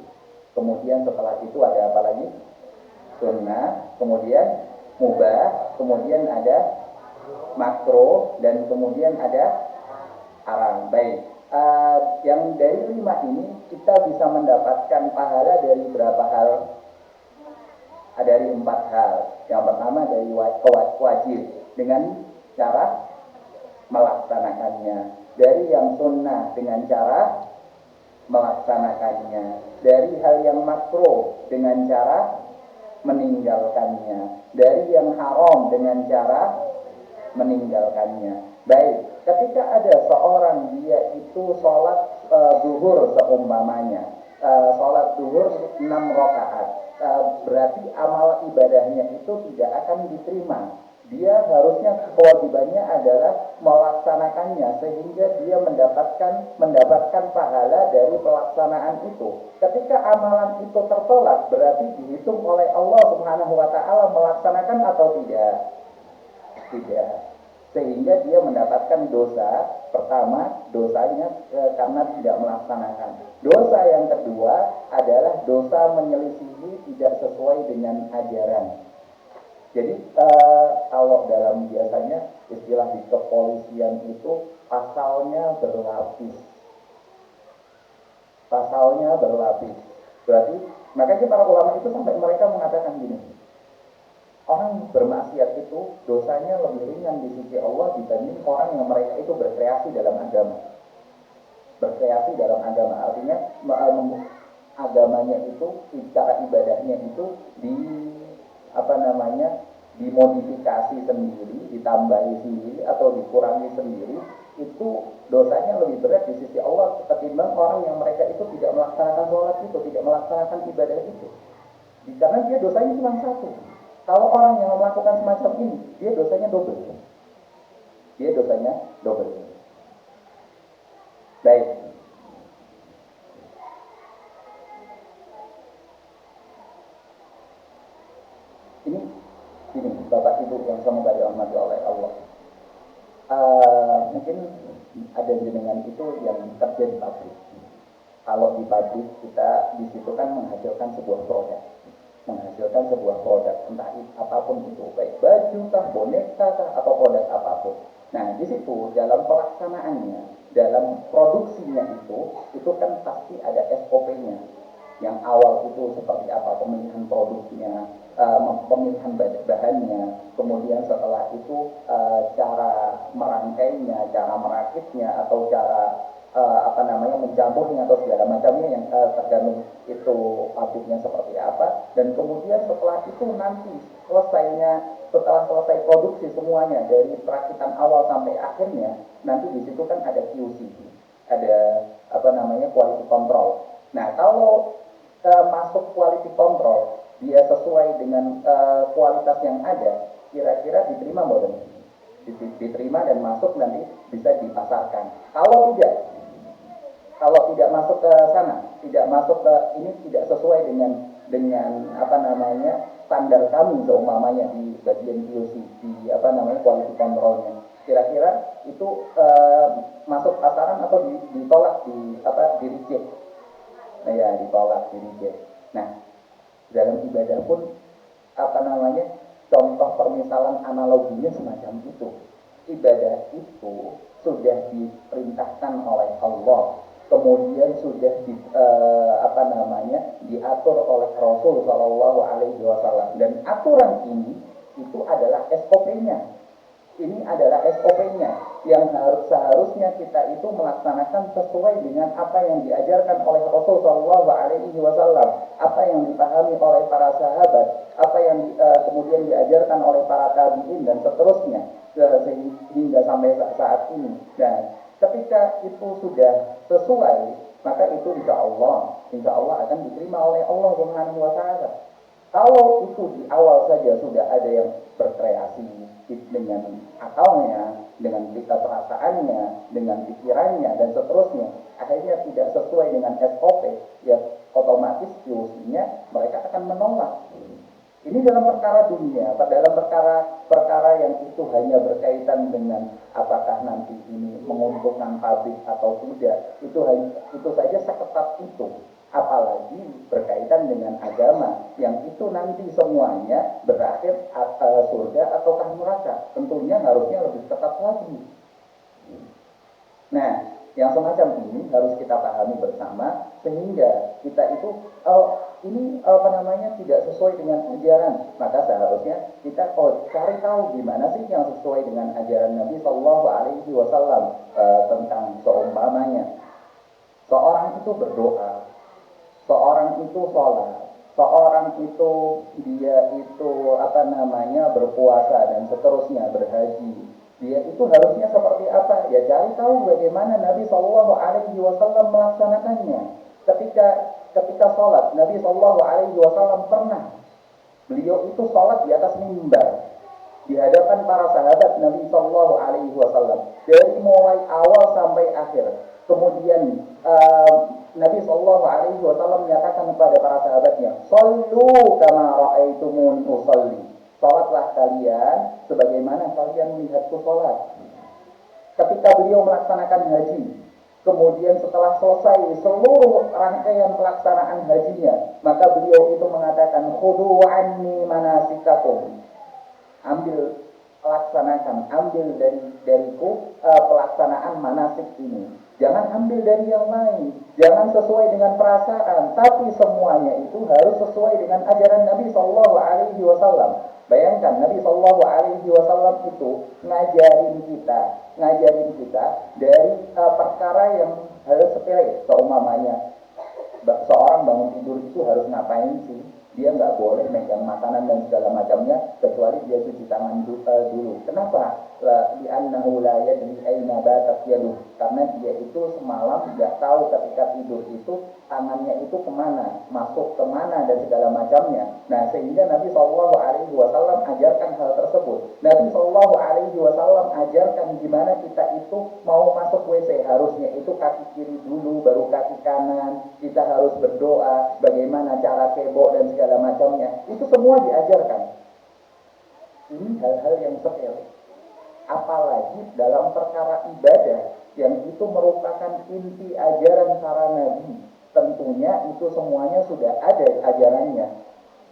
kemudian setelah itu ada apa lagi? Sunnah, kemudian mubah, kemudian ada makruh, dan kemudian ada haram. Baik, yang dari 5 ini kita bisa mendapatkan pahala dari berapa hal? Dari 4 hal. Yang pertama dari wajib dengan cara melaksanakannya, dari yang sunnah dengan cara melaksanakannya, dari hal yang makruh dengan cara meninggalkannya, dari yang haram dengan cara meninggalkannya. Baik, ketika ada seorang dia itu sholat zuhur seumpamanya, sholat zuhur 6 rakaat, berarti amal ibadahnya itu tidak akan diterima. Dia harusnya kewajibannya adalah melaksanakannya sehingga dia mendapatkan pahala dari pelaksanaan itu. Ketika amalan itu tertolak, berarti dihitung oleh Allah Subhanahu wa taala melaksanakan atau tidak? Tidak. sehingga dia mendapatkan dosa. Pertama, dosanya karena tidak melaksanakan. Dosa yang kedua adalah dosa menyelisihi tidak sesuai dengan ajaran. Jadi kalau dalam biasanya istilah di kepolisian itu pasalnya berlapis. Pasalnya berlapis. Berarti makanya para ulama itu sampai mereka mengatakan gini, orang bermaksiat itu dosanya lebih ringan di sisi Allah dibanding orang yang mereka itu berkreasi dalam agama. Berkreasi dalam agama artinya agamanya itu, cara ibadahnya itu dimodifikasi sendiri, ditambahi sendiri atau dikurangi sendiri, itu dosanya lebih berat di sisi Allah ketimbang orang yang mereka itu tidak melaksanakan sholat itu, tidak melaksanakan ibadah itu. Karena dia dosanya cuma satu. Kalau orang yang melakukan semacam ini, dia dosanya double. Dia dosanya double. Baik. Ini Bapak Ibu yang semoga dirahmati oleh Allah. Mungkin ada jenengan itu yang kerja di pabrik. Kalau di pabrik kita di situ kan menghasilkan sebuah produk. Entah apapun itu, baik baju kah, boneka kah, atau produk apapun. Nah, di situ dalam pelaksanaannya, dalam produksinya itu kan pasti ada SOP-nya. Yang awal itu seperti apa pemilihan produknya, pemilihan bahannya, kemudian setelah itu cara merangkainya, cara merakitnya, atau cara mencampurnya atau segala macamnya yang tergantung itu pabriknya seperti apa. Dan kemudian setelah itu nanti setelah selesai produksi semuanya dari perakitan awal sampai akhirnya, nanti di situ kan ada QC, ada quality control. Nah, kalau masuk quality control dia sesuai dengan kualitas yang ada, kira-kira diterima boleh? Diterima dan masuk nanti bisa dipasarkan. Kalau tidak masuk ke sana, tidak masuk ke ini, tidak sesuai dengan standar kami seumpamanya di bagian QC, di quality controlnya, kira-kira itu masuk pasaran atau ditolak, di reject. Nah ya, ditolak, di reject. Nah, dalam ibadah pun contoh permisalan analoginya semacam itu. Ibadah itu sudah diperintahkan oleh Allah, kemudian sudah diatur oleh Rasul Shallallahu Alaihi Wasallam, dan aturan ini itu adalah SOP-nya. Ini adalah SOP-nya yang seharusnya kita itu melaksanakan sesuai dengan apa yang diajarkan oleh Rasul Shallallahu Alaihi Wasallam, apa yang dipahami oleh para sahabat, apa yang kemudian diajarkan oleh para tabi'in dan seterusnya hingga sampai saat ini. Dan ketika itu sudah sesuai, maka itu insya Allah akan diterima oleh Allah Subhanahu Wa Taala. Kalau itu di awal saja sudah ada yang berkreasi dengan akalnya, dengan perasaannya, dengan pikirannya dan seterusnya, akhirnya tidak sesuai dengan SOP, ya otomatis QC-nya mereka akan menolak. Ini dalam perkara dunia, dalam perkara yang itu hanya berkaitan dengan apakah nanti ini menguntungkan pabrik atau tidak, itu saja seketat itu. Apalagi berkaitan dengan agama yang itu nanti semuanya berakhir surga ataukah neraka, tentunya harusnya lebih ketat lagi. Nah, yang semacam ini harus kita pahami bersama, sehingga kita itu tidak sesuai dengan ajaran, maka seharusnya kita cari tahu gimana sih yang sesuai dengan ajaran Nabi Shallallahu Alaihi Wasallam. Tentang seumpamanya seorang itu berdoa, seorang itu sholat, seorang itu berpuasa dan seterusnya, berhaji, dia itu harusnya seperti apa? Ya cari tahu bagaimana Nabi Shallallahu Alaihi Wasallam melaksanakannya. Ketika sholat, Nabi Shallallahu Alaihi Wasallam beliau itu sholat di atas mimbar di hadapan para sahabat Nabi Shallallahu Alaihi Wasallam dari mulai awal sampai akhir. Kemudian Nabi Shallallahu Alaihi Wasallam menyatakan kepada para sahabatnya, "Shallu kama ra'aitumuni usalli." Sholatlah kalian sebagaimana kalian melihatku sholat. Ketika beliau melaksanakan haji, kemudian setelah selesai seluruh rangkaian pelaksanaan hajinya, maka beliau itu mengatakan, khudhu anni manasikakum. Ambil, laksanakan, ambil dariku pelaksanaan manasik ini. Jangan ambil dari yang lain, jangan sesuai dengan perasaan, tapi semuanya itu harus sesuai dengan ajaran Nabi Shallallahu Alaihi Wasallam. Bayangkan Nabi Shallallahu Alaihi Wasallam itu ngajarin kita dari perkara yang harus sepele. Seumpamanya seorang bangun tidur itu harus ngapain sih? Dia nggak boleh megang makanan dan segala macamnya kecuali dia cuci tangan dulu. Kenapa? Li'annahu la yadri aina batat yaduh. Karena dia itu semalam nggak tahu ketika tidur itu tangannya itu kemana, masuk kemana dan segala macamnya. Nah, sehingga Nabi Shallallahu Alaihi Wasallam ajarkan hal tersebut. Nabi Shallallahu Alaihi Wasallam ajarkan gimana kita itu mau masuk WC, harusnya itu kaki kiri dulu, baru kaki kanan. Kita harus berdoa, bagaimana cara kebo dan segala macamnya. Itu semua diajarkan. Ini hal-hal yang sepele. Apalagi dalam perkara ibadah yang itu merupakan inti ajaran para nabi. Tentunya itu semuanya sudah ada ajarannya.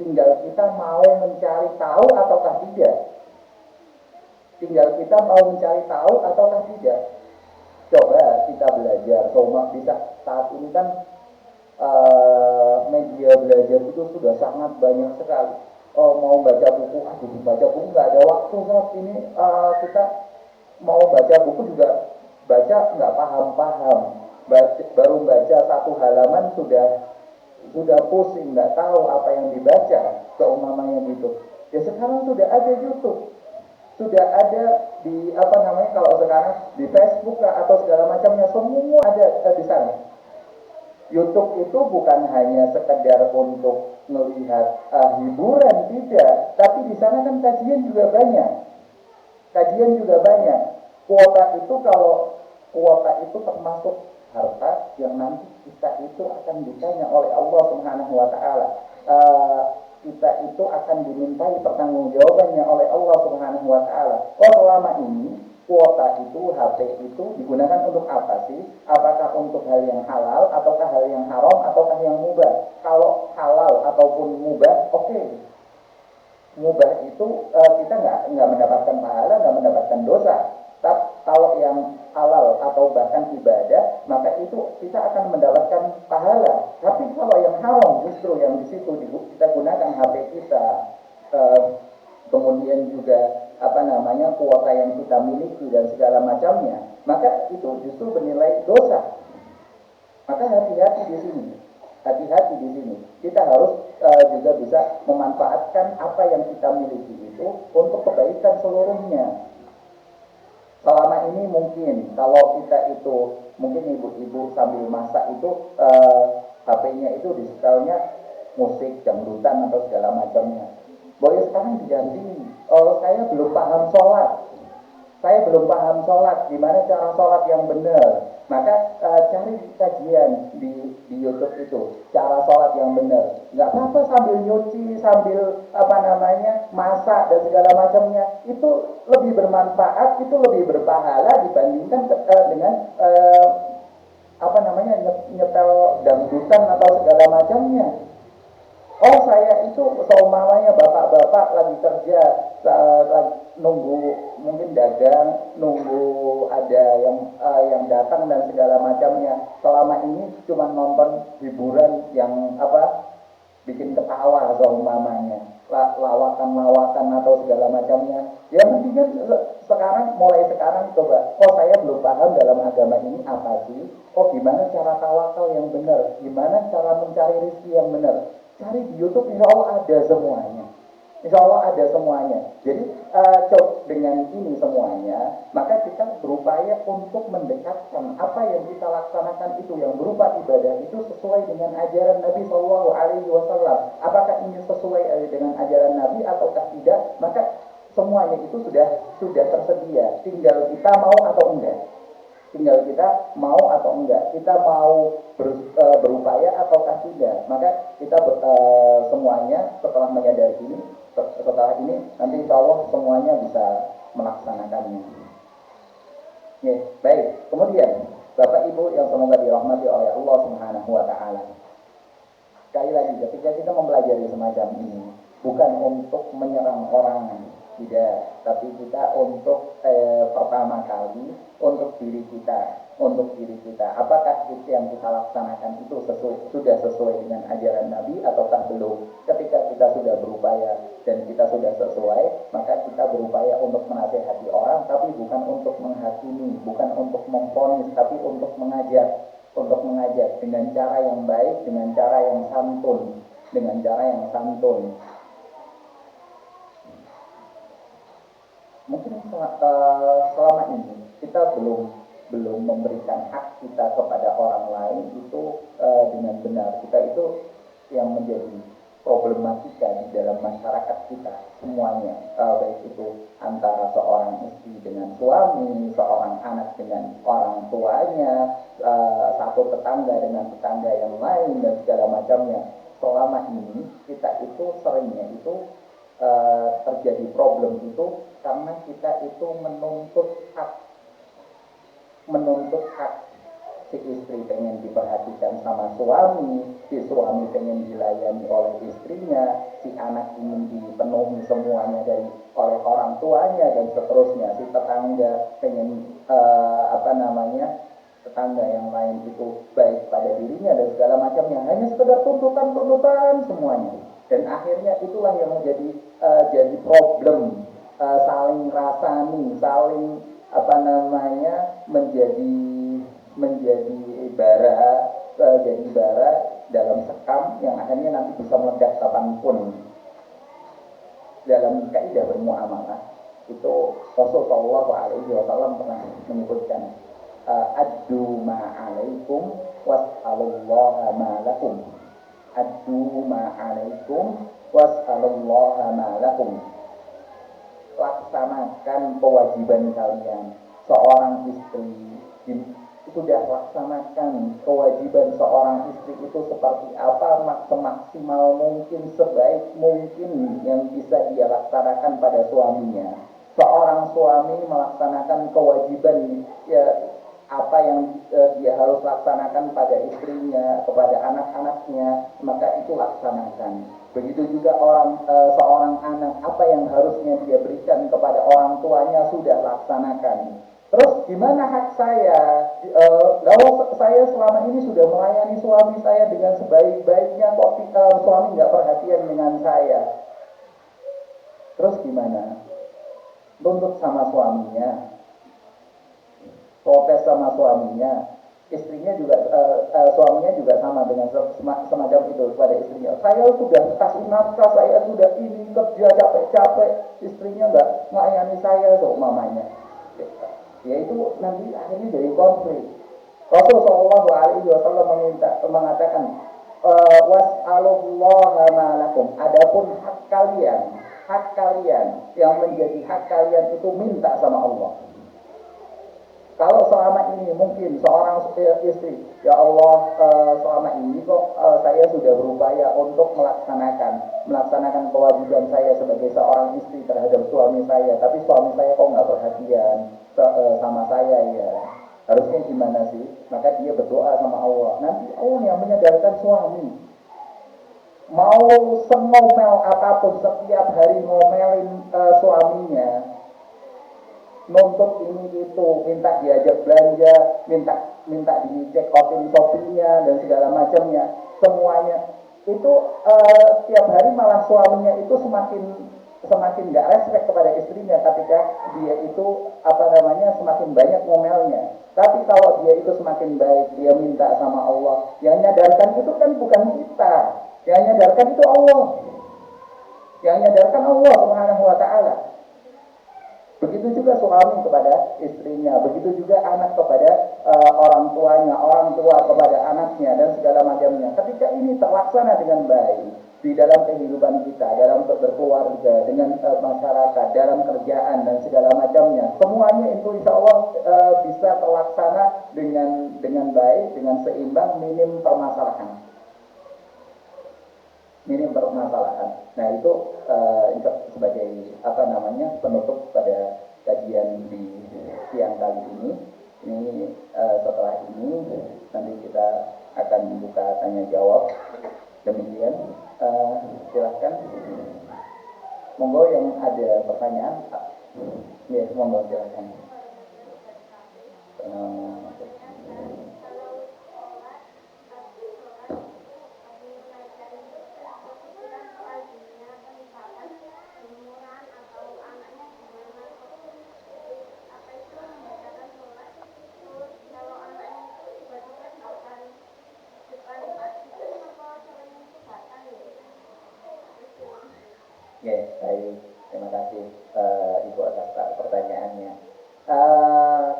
Tinggal kita mau mencari tahu ataukah tidak. Tinggal kita mau mencari tahu ataukah tidak. Coba kita belajar. Bisa saat ini kan media belajar itu sudah sangat banyak sekali. Mau baca buku, baca buku nggak ada waktu saat ini. Kita mau baca buku juga baca nggak paham-paham. Baru baca satu halaman sudah pusing, nggak tahu apa yang dibaca, seumpamanya gitu. Ya sekarang sudah ada YouTube, sudah ada di kalau sekarang di Facebook lah atau segala macamnya, semua ada di sana. YouTube itu bukan hanya sekedar untuk melihat hiburan, tidak, tapi di sana kan kajian juga banyak. Kuota itu, kalau kuota itu termasuk harta yang nanti kita itu akan ditanya oleh Allah Subhanahu wa taala. Kita itu akan dimintai pertanggungjawabannya oleh Allah Subhanahu wa taala. Selama ini kuota itu, HP itu digunakan untuk apa sih? Apakah untuk hal yang halal, ataukah hal yang haram, ataukah yang mubah? Kalau halal ataupun mubah, oke. Mubah itu kita nggak mendapatkan pahala, nggak mendapatkan dosa. Tapi kalau yang halal atau bahkan ibadah, maka itu kita akan mendapatkan pahala. Tapi kalau yang haram, justru yang di situ kita gunakan HP kita, kemudian juga kuota yang kita miliki dan segala macamnya, maka itu justru bernilai dosa. Maka hati-hati di sini. Kita harus juga bisa memanfaatkan apa yang kita miliki itu untuk kebaikan seluruhnya. Selama ini mungkin kalau kita itu, mungkin ibu-ibu sambil masak itu HP-nya itu di setelnya musik, dangdutan atau segala macamnya. Boleh sekarang diganti. Saya belum paham sholat, gimana cara sholat yang benar. Maka cari kajian di YouTube itu, cara sholat yang benar. Nggak apa-apa sambil nyuci, sambil masak dan segala macamnya. Itu lebih bermanfaat, itu lebih berpahala dibandingkan dengan nyetel dangdutan atau segala macamnya. Saya itu seumpamanya bapak-bapak lagi kerja, lagi nunggu mungkin dagang, nunggu ada yang datang dan segala macamnya. Selama ini cuma nonton hiburan yang bikin ketawa seumpamanya, lawakan atau segala macamnya. Ya mendingan mulai sekarang coba. Saya belum paham dalam agama ini apa sih? Gimana cara tawakal yang benar? Gimana cara mencari rezeki yang benar? Cari di YouTube, insya Allah ada semuanya. Jadi dengan ini semuanya, maka kita berupaya untuk mendekatkan apa yang kita laksanakan itu yang berupa ibadah itu sesuai dengan ajaran Nabi Shallallahu Alaihi Wasallam. Apakah ini sesuai dengan ajaran Nabi ataukah tidak? Maka semuanya itu sudah tersedia. Tinggal kita mau atau enggak. Tinggal kita mau atau enggak, kita mau berupaya ataukah tidak. Maka kita semuanya setelah menyadari ini, setelah ini nanti insya Allah semuanya bisa melaksanakannya. Ya, baik. Kemudian Bapak Ibu yang semoga dirahmati oleh Allah Subhanahu wa taala. Sekali lagi ketika kita mempelajari semacam ini bukan untuk menyerang orang, tidak, tapi kita untuk pertama kali untuk diri kita, apakah itu yang kita laksanakan itu sudah sesuai dengan ajaran Nabi ataukah belum. Ketika kita sudah berupaya dan kita sudah sesuai, maka kita berupaya untuk menasihati orang, tapi bukan untuk menghakimi, bukan untuk memvonis, tapi untuk mengajak dengan cara yang baik, dengan cara yang santun. Mungkin selama ini kita belum memberikan hak kita kepada orang lain itu dengan benar. Kita itu yang menjadi problematika di dalam masyarakat kita semuanya, baik itu antara seorang istri dengan suami, seorang anak dengan orang tuanya, satu tetangga dengan tetangga yang lain dan segala macamnya. Selama ini kita itu seringnya itu terjadi problem itu karena kita itu menuntut hak. Si istri pengen diperhatikan sama suami, si suami pengen dilayani oleh istrinya, si anak ingin dipenuhi semuanya oleh orang tuanya dan seterusnya. Si tetangga pengen tetangga yang lain itu baik pada dirinya dan segala macamnya. Hanya sekedar tuntutan semuanya. Dan akhirnya itulah yang menjadi jadi problem, saling rasani, saling jadi bara dalam sekam yang akhirnya nanti bisa meledak kapanpun. Dalam kaidah bermuamalah itu Rasulullah SAW pernah menyebutkan addu ma'alaikum was'alullaha ma'alakum. Addu ma'alaikum was'alullaha ma'alakum. Laksanakan kewajiban kalian. Seorang istri sudah laksanakan kewajiban seorang istri itu seperti apa, semaksimal mungkin, sebaik mungkin yang bisa dia laksanakan pada suaminya. Seorang suami melaksanakan kewajiban apa yang dia harus laksanakan pada istrinya, kepada anak-anaknya, maka itu laksanakan. Begitu juga seorang anak, apa yang harusnya dia berikan kepada orang tuanya sudah laksanakan. Terus gimana hak saya? Kalau saya selama ini sudah melayani suami saya dengan sebaik-baiknya, kok suami nggak perhatian dengan saya? Terus gimana? Tuntut sama suaminya, protes sama suaminya, istrinya juga suaminya juga sama dengan semacam itu kepada istrinya. Saya sudah kasih nafkah, saya sudah ini kerja capek-capek, istrinya nggak melayani saya, mamanya. Ya itu nanti akhirnya jadi konflik. Rasulullah SAW mengatakan was'alullaha ma'alakum. Adapun hak kalian yang menjadi hak kalian itu minta sama Allah. Kalau selama ini mungkin seorang istri, ya Allah, selama ini kok saya sudah berupaya untuk melaksanakan kewajiban saya sebagai seorang istri terhadap suami saya, tapi suami saya kok nggak perhatian sama saya ya. Harusnya gimana sih? Maka dia berdoa sama Allah. Nanti Allah yang menyadarkan suami. Mau sengomel apapun, setiap hari ngomelin suaminya, nuntut ini itu, minta diajak belanja, minta dicek shoppingnya dan segala macamnya, semuanya itu tiap hari malah suaminya itu semakin nggak respect kepada istrinya ketika dia itu semakin banyak ngomelnya. Tapi kalau dia itu semakin baik, dia minta sama Allah, yang nyadarkan itu kan bukan kita, yang nyadarkan itu Allah, yang nyadarkan Allah Subhanahu wa ta'ala. Begitu juga suami kepada istrinya, begitu juga anak kepada orang tuanya, orang tua kepada anaknya dan segala macamnya. Ketika ini terlaksana dengan baik di dalam kehidupan kita, dalam berkeluarga, dengan masyarakat, dalam kerjaan dan segala macam jamnya, semuanya itu insya Allah bisa terlaksana dengan baik, dengan seimbang, minim permasalahan. Nah itu sebagai penutup pada kajian di siang kali ini. Setelah ini nanti kita akan buka tanya jawab. Demikian, silahkan. Monggo yang ada pertanyaan. Ya, monggo silahkan. Ya, baik. Terima kasih Ibu atas pertanyaannya.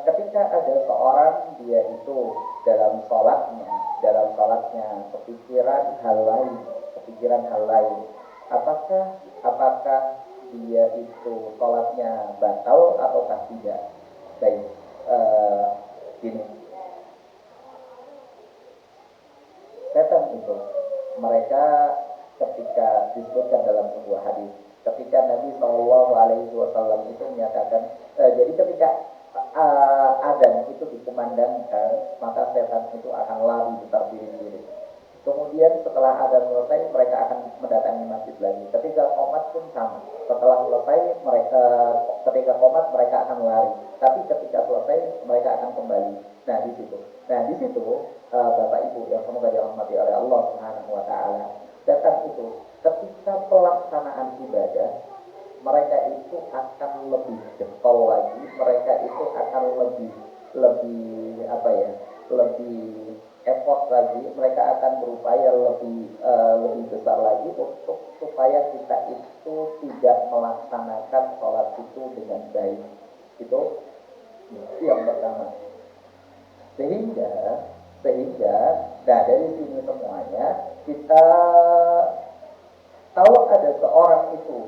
Ketika ada seorang dia itu dalam sholatnya kepikiran hal lain, apakah dia itu sholatnya batal ataukah tidak? Baik, gini, setan itu mereka ketika disebutkan dalam sebuah hadis, ketika Nabi Shallallahu Alaihi Wasallam itu menyatakan, jadi ketika adzan itu dikumandangkan, maka setan itu akan lari berbiring-biring. Kemudian setelah adzan selesai, mereka akan mendatangi masjid lagi. Ketika qomat pun sama. Setelah selesai, ketika qomat mereka akan lari. Tapi ketika selesai, mereka akan kembali. Nah di situ, Bapak Ibu yang semoga dirahmati oleh Allah Subhanahu Wa Taala, setan itu ketika pelaksanaan ibadah, mereka itu akan lebih getol lagi, mereka itu akan lebih effort lagi, mereka akan berupaya lebih besar lagi untuk supaya kita itu tidak melaksanakan sholat itu dengan baik. Itu yang pertama. Sehingga dari sini semuanya kita, kalau ada seorang itu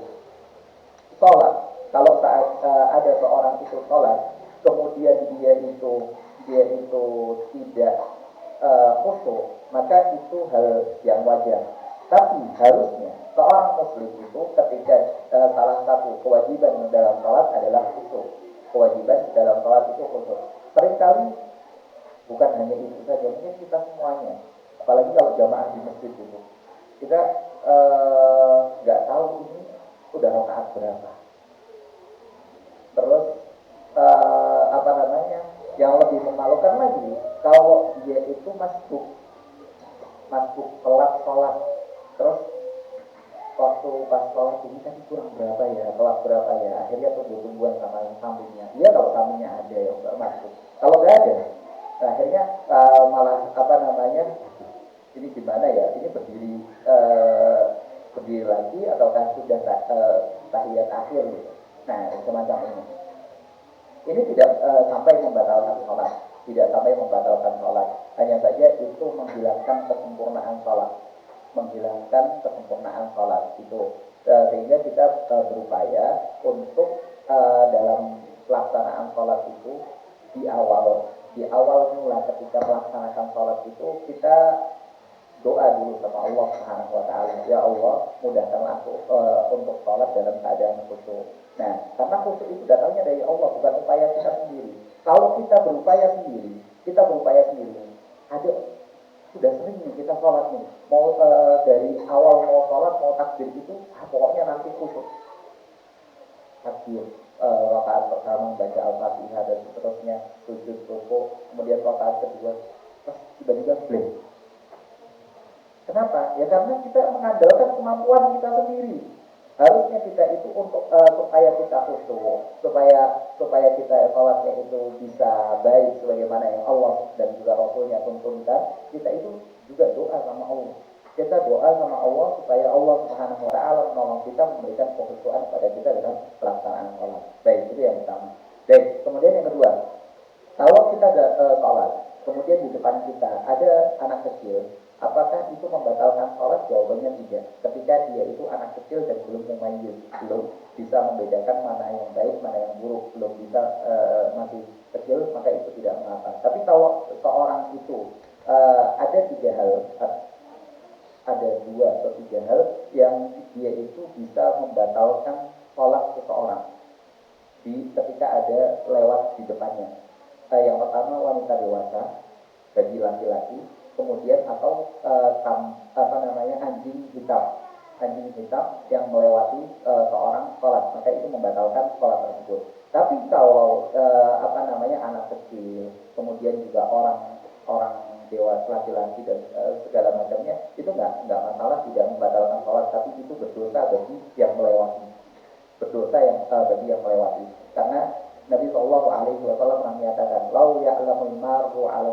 sholat, kalau saat ada seorang itu sholat, kemudian dia itu tidak khusyuk, maka itu hal yang wajar. Tapi harusnya seorang muslim itu ketika salah satu kewajiban dalam sholat adalah khusyuk. Kewajiban dalam sholat itu khusyuk. Seringkali bukan hanya itu saja, mungkin kita semuanya, apalagi kalau jamaah di masjid itu, kita nggak tahu ini udah rakaat berapa. Terus yang lebih memalukan lagi, kalau dia itu masbuk telat sholat, terus waktu pas sholat ini kan kurang berapa ya, akhirnya tungguan sama yang sampingnya. Iya, kalau sampingnya ada yang masbuk, kalau nggak ada, nah, akhirnya malah ini gimana ya, ini berdiri lagi ataukah sudah tahiyat akhir gitu. Nah, semacam ini. Ini tidak sampai membatalkan sholat, hanya saja itu menghilangkan kesempurnaan sholat itu. Sehingga kita berupaya untuk dalam pelaksanaan sholat itu di awal mula ketika melaksanakan sholat itu kita doa dulu sama Allah Subhanahu Wa Taala. Ya Allah, mudahkanlah aku untuk sholat dalam keadaan khusyuk. Nah, karena khusyuk itu datangnya dari Allah, bukan upaya kita sendiri. Kalau kita berupaya sendiri, ada sudah sering nih kita sholat nih, mau dari awal mau sholat mau takbir itu, pokoknya nanti khusyuk. Takbir rakaat pertama baca Al-Fatihah dan seterusnya, sujud rukuk, kemudian rakaat kedua, terus tiba-tiba blank. Kenapa? Ya karena kita mengandalkan kemampuan kita sendiri. Harusnya kita itu untuk supaya kita khusyuk, supaya kita sholatnya itu bisa baik sebagaimana yang Allah dan juga Rasulnya tuntunkan, kita itu juga doa sama Allah. Kita doa sama Allah supaya Allah Subhanahu Wa Taala menolong kita, memberikan kekhusyukan pada kita dalam pelaksanaan sholat. Baik, itu yang pertama. Baik, kemudian yang kedua, kalau kita sholat, kemudian di depan kita ada anak kecil, apakah itu membatalkan anak sholat? Jawabannya tidak. Ketika dia itu anak kecil dan belum mumayyiz, belum bisa membedakan mana yang baik, mana yang buruk, belum bisa masih kecil, maka itu tidak mengapa. Tapi kalau seorang itu ada tiga hal, ada dua atau tiga hal yang dia itu bisa membatalkan sholat seseorang ketika ada lewat di depannya. Yang pertama, wanita dewasa bagi laki-laki, kemudian atau anjing hitam yang melewati seorang sholat, maka itu membatalkan sholat tersebut. Tapi kalau anak kecil, kemudian juga orang dewasa, laki-laki dan segala macamnya, itu nggak masalah, tidak membatalkan sholat, tapi itu berdosa bagi yang melewati, bagi yang melewati. Karena Nabi Shallallahu Alaihi Wasallam pernah menyatakan, "Lau ya'lamul maru ala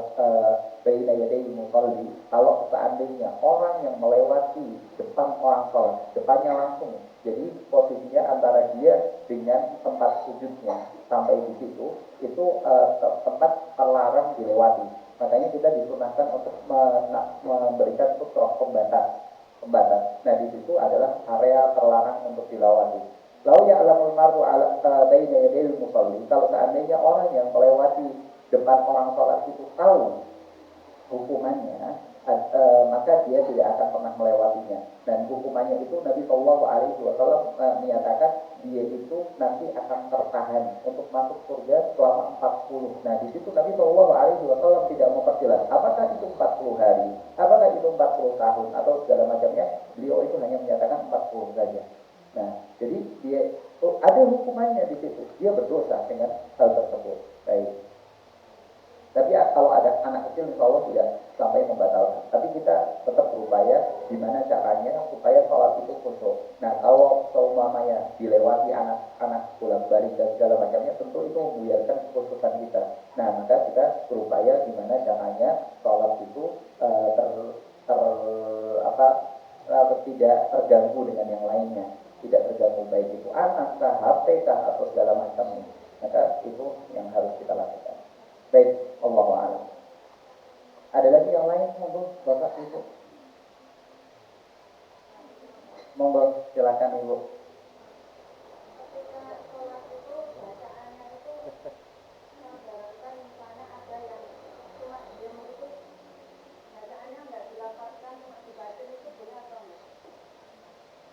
baina yadayhi musalli." Kalau seandainya orang yang melewati depan orang sholat, depannya langsung, jadi posisinya antara dia dengan tempat sujudnya sampai di situ, itu tempat terlarang dilewati. Makanya kita disunahkan untuk memberikan sutroh pembatas. Nah di situ adalah area terlarang untuk dilewati. Lau ya'lamul mar'u ala baina yadayil musalli. Kalau seandainya orang yang melewati depan orang sholat itu tahu hukumannya, maka dia tidak akan pernah melewatinya. Dan hukumannya itu Nabi Shallallahu Alaihi Wasallam menyatakan dia itu nanti akan tertahan untuk masuk surga selama 40. Nah di situ Nabi Shallallahu Alaihi Wasallam tidak memperjelas apakah itu 40 hari, apakah itu 40 tahun atau segala macamnya. Beliau itu hanya menyatakan 40 saja. Nah jadi dia ada hukumannya di situ. Dia berdosa dengan hal tersebut. Baik. Tapi kalau ada anak kecil, insya Allah tidak sampai membatalkan. Tapi kita tetap berupaya gimana caranya supaya sholat itu khusyuk. Nah, kalau seumpamanya dilewati anak-anak bolak-balik dan segala macamnya, tentu itu membuyarkan kekhusyukan kita. Nah, maka kita berupaya gimana caranya sholat itu tidak terganggu dengan yang lainnya, tidak terganggu baik itu anak kah, HP kah, atau segala macamnya. Maka itu yang harus kita lakukan. Baik, Allahu a'lam. Ada lagi yang lain, monggo Bapak Ibu. Monggo silakan Ibu.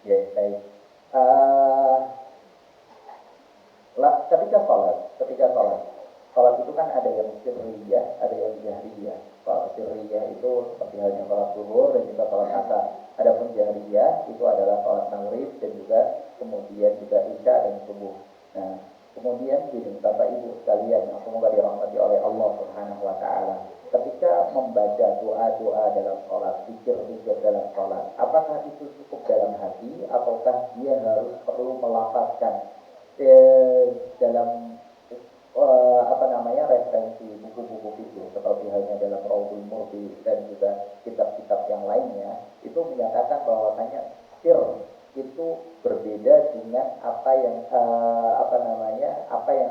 Ya, baik. Ketika sholat itu kan ada yang sirriyah, ada yang jahriyah. Kalau sirriyah itu seperti halnya sholat zuhur dan juga sholat asar. Adapun jahriyah itu adalah sholat maghrib dan juga kemudian juga isya dan subuh. Nah, kemudian gini Bapak Ibu sekalian yang semoga dirahmati oleh Allah Subhanahu wa taala. Ketika membaca doa-doa dalam sholat, zikir-zikir dalam sholat, apakah itu cukup dalam hati ataukah dia harus perlu melafazkan dalam referensi buku-buku fikih seperti halnya dalam Raudhul Murti dan juga kitab-kitab yang lainnya, itu menyatakan bahwasanya sir itu berbeda dengan apa yang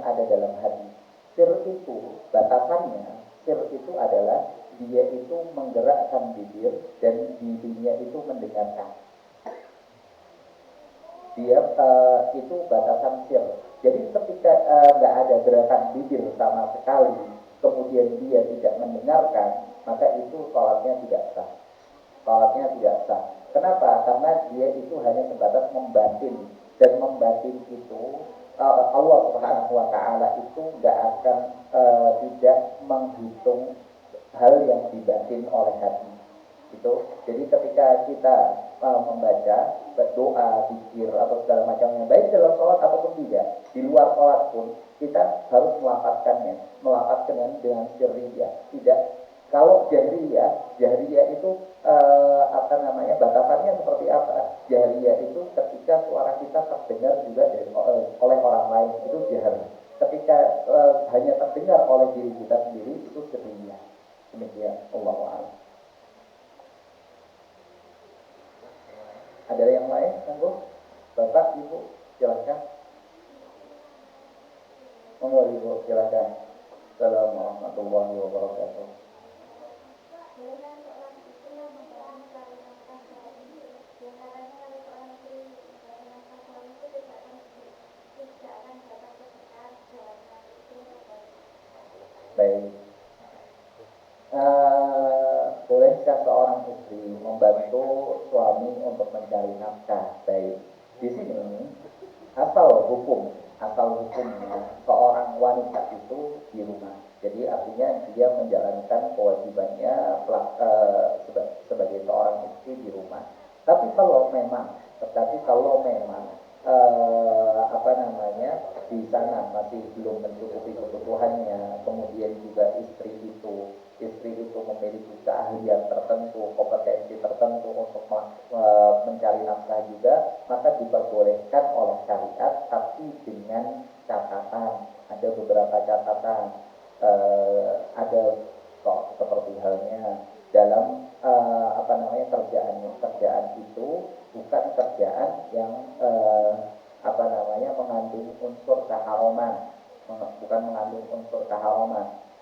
ada dalam hati. Sir itu batasannya, sir itu adalah dia itu menggerakkan bibir dan bibirnya itu mendengarkan. Dia itu batasan sir. Jadi ketika nggak ada gerakan bibir sama sekali, kemudian dia tidak mendengarkan, maka itu sholatnya tidak sah. Sholatnya tidak sah. Kenapa? Karena dia itu hanya sebatas membatin, dan membatin itu Allah Subhanahu wa taala itu nggak akan tidak menghitung hal yang dibatin oleh hati. Jadi ketika kita membaca doa, zikir atau segala macamnya, baik dalam sholat ataupun tidak, di luar sholat pun kita harus melafazkannya dengan sirriyah. Tidak, kalau jahriyah itu batasannya seperti apa? Jahriyah itu ketika suara kita terdengar juga oleh orang lain, itu jahr. Ketika hanya terdengar oleh diri kita sendiri, itu sirriyah. Demikian, Allahu a'lam. Ada yang lain? Monggo, Bapak, Ibu, silakan. Monggo Ibu, silakan. Assalamualaikum warahmatullahi wabarakatuh. ketika seorang istri membantu suami untuk mencari nafkah, baik di sini asal hukumnya seorang wanita itu di rumah. Jadi artinya dia menjalankan kewajibannya sebagai seorang istri di rumah. Tapi kalau memang apa namanya, di sana masih belum mencukupi kebutuhannya, kemudian juga istri itu memiliki keahlian tertentu, kompetensi tertentu untuk mencari nafkah juga, maka diperbolehkan oleh syariat, tapi dengan catatan. Ada beberapa catatan. Ada seperti halnya dalam apa namanya, kerjaan itu bukan kerjaan yang apa namanya, mengandung unsur keharaman,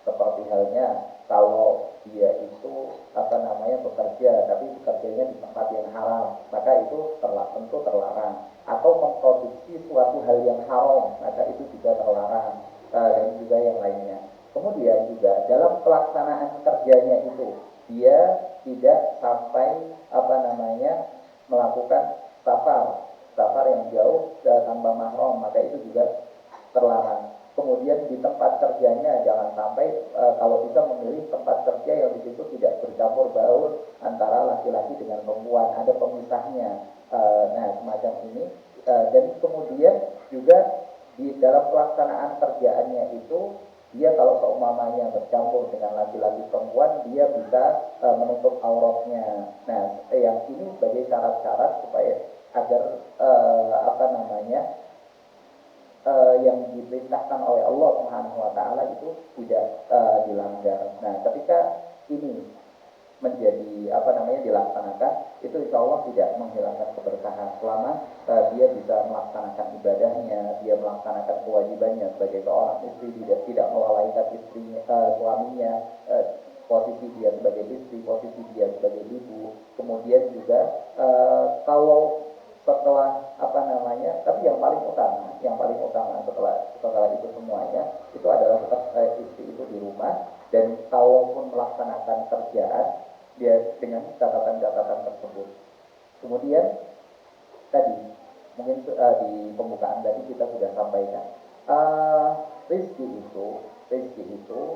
seperti halnya kalau dia itu apa namanya, bekerja tapi bekerjanya di tempat yang haram, maka itu tentu terlarang, atau memproduksi suatu hal yang haram, maka itu juga terlarang, dan juga yang lainnya. Kemudian juga dalam pelaksanaan kerjanya itu dia tidak sampai apa namanya, melakukan safar yang jauh tanpa mahram, maka itu juga terlarang. Kemudian di tempat kerjanya jangan sampai kalau bisa memilih tempat kerja yang di situ tidak bercampur baur antara laki-laki dengan perempuan, ada pemisahnya. Nah, semacam ini. Dan kemudian juga di dalam pelaksanaan kerjaannya itu, dia kalau seumpamanya bercampur dengan laki-laki perempuan, dia bisa menutup auratnya. Nah, yang ini sebagai syarat-syarat supaya agar apa namanya, yang diperintahkan oleh Allah Subhanahu wa taala itu tidak dilanggar. Nah, ketika ini menjadi apa namanya, dilaksanakan, itu insya Allah tidak menghilangkan keberkahan selama dia bisa melaksanakan ibadahnya, dia melaksanakan kewajibannya sebagai seorang istri, tidak melalaikan suaminya, posisi dia sebagai istri, posisi dia sebagai ibu. Kemudian juga kalau setelah apa namanya, tapi yang paling utama setelah itu semuanya itu adalah tetap istri itu di rumah, dan kalaupun melaksanakan kerjaan dia dengan catatan-catatan tersebut. Kemudian tadi mungkin di pembukaan tadi kita sudah sampaikan, rezeki itu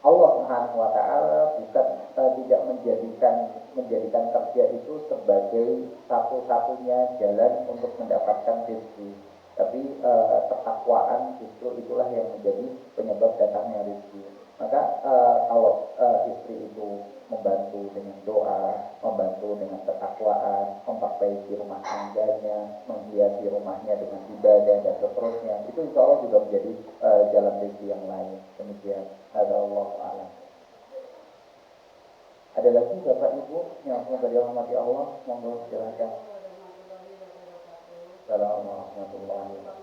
Allah Subhanahu wa taala bukan tidak menjadikan kerja itu sebagai satu-satunya jalan untuk mendapatkan rezeki. Tapi ketakwaan justru itulah yang menjadi penyebab datangnya rezeki. Maka kalau istri itu membantu dengan doa, membantu dengan ketakwaan, memperbaiki rumah tangganya, menghiasi rumahnya dengan ibadah dan seterusnya, itu insya Allah juga menjadi jalan rezeki yang lain. Demikian. Allah a'lam. Ada lagi Bapak Ibu yang semoga dirahmati Allah, monggo silakan. Assalamualaikum warahmatullahi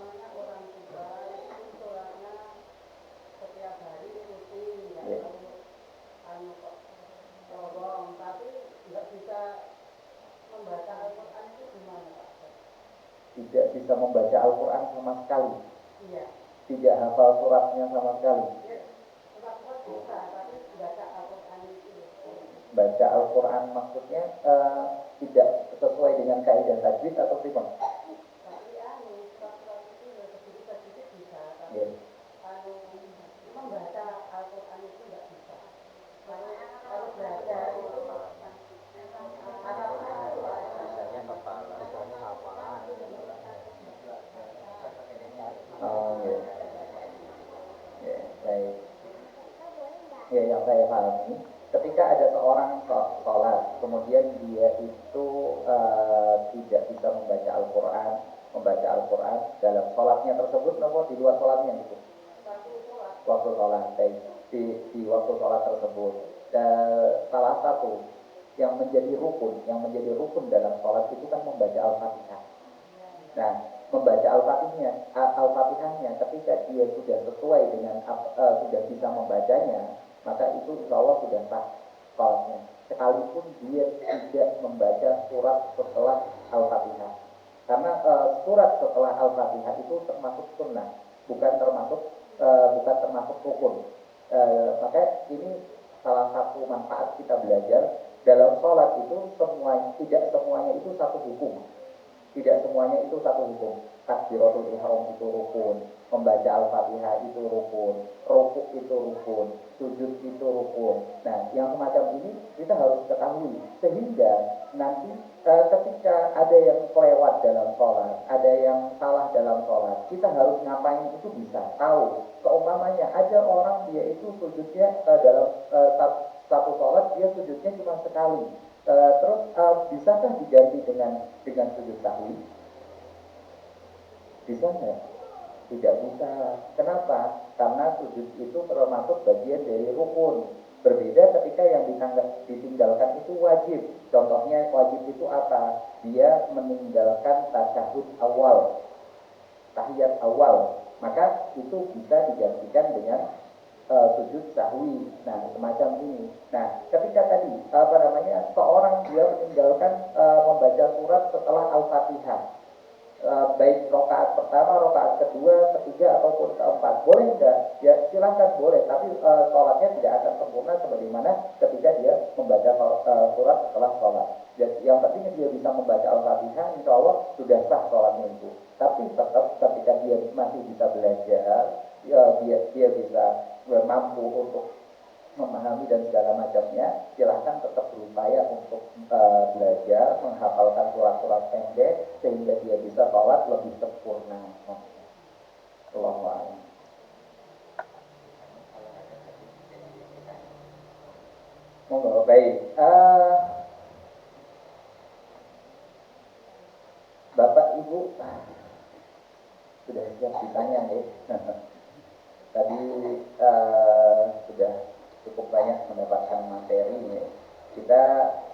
Tidak bisa membaca Al-Quran sama sekali. Iya. Tidak hafal suratnya sama sekali. Baca Al-Quran maksudnya tidak sesuai dengan kaidah tajwid atau gimana? Yeah. Membaca Al-Quran itu tidak bisa. Kalau belajar itu baik. Ya, yang saya pahami, ketika ada seorang sholat, kemudian dia itu tidak bisa membaca Al-Quran dalam sholatnya tersebut, namun di luar sholatnya itu. Waktu sholat, di waktu sholat tersebut, salah satu yang menjadi rukun dalam sholat itu kan membaca Al-Fatihah. Nah, membaca Al-Fatihahnya ketika dia sudah sesuai dengan sudah bisa membacanya, maka itu insya Allah sudah sah sholatnya. Sekalipun dia tidak membaca surat setelah Al-Fatihah, karena surat setelah Al-Fatihah itu termasuk sunnah, bukan termasuk rukun. Maka ini salah satu manfaat kita belajar dalam sholat itu tidak semuanya itu satu hukum. Tidak semuanya itu satu hukum. Takbiratul ihram itu rukun, membaca Al-Fatihah itu rukun, rukuk itu rukun, sujud itu rukun. Nah, yang semacam ini kita harus ketahui sehingga nanti ketika ada yang kelewat dalam sholat, ada yang salah dalam sholat, kita harus ngapain itu bisa tahu. Keumpamanya ada orang dia itu sujudnya dalam satu sholat dia sujudnya cuma sekali. Terus bisakah diganti dengan sujud sahwi? Bisa nggak? Tidak bisa. Kenapa? Karena sujud itu termasuk bagian dari rukun. Berbeda ketika yang ditinggalkan itu wajib. Contohnya wajib itu apa? Dia meninggalkan tasyahud awal, tahiyat awal. Maka itu bisa digantikan dengan sujud sahwi. Nah, semacam ini. Nah, ketika tadi seorang dia meninggalkan membaca surat setelah Al-Fatihah, baik rokaat pertama, rokaat kedua, ketiga ataupun keempat, boleh enggak? Ya silahkan boleh, tapi sholatnya tidak akan sempurna sebagaimana ketika dia membaca surat setelah sholat. Jadi yang penting dia bisa membaca Al-Fatihah, insya Allah sudah sah sholatnya itu. Tapi tetap ketika dia masih bisa belajar, ya, dia bisa mampu untuk memahami dan segala macamnya, silahkan tetap berupaya untuk belajar, menghafalkan surat-surat pendek sehingga dia bisa sholat lebih sempurna. Allahu a'lam. Monggo, baik. Bapak Ibu sudah siap ditanya nih. Tadi sudah cukup banyak mendapatkan materi nih. Kita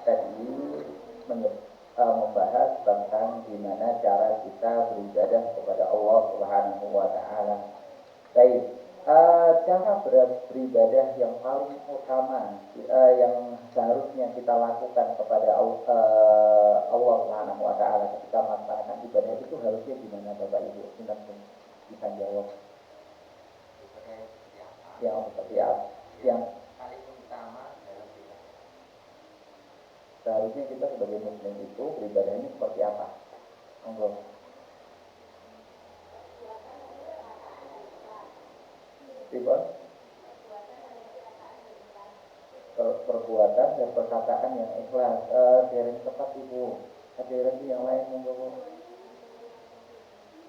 tadi membahas tentang gimana cara kita beribadah kepada Allah Subhanahu wa taala. Baik, cara beribadah yang paling utama yang seharusnya kita lakukan kepada Allah Subhanahu wa taala ketika melaksanakan ibadah itu harusnya gimana Bapak Ibu? Silakan bisa jawab. Yang seperti apa? Yang paling utama dalam beribadah. Seharusnya kita sebagai muslim itu beribadahnya seperti apa? Monggo. Perbuatan dan perkataan yang ikhlas. Yang tepat Ibu. Ada lagi yang lain monggo.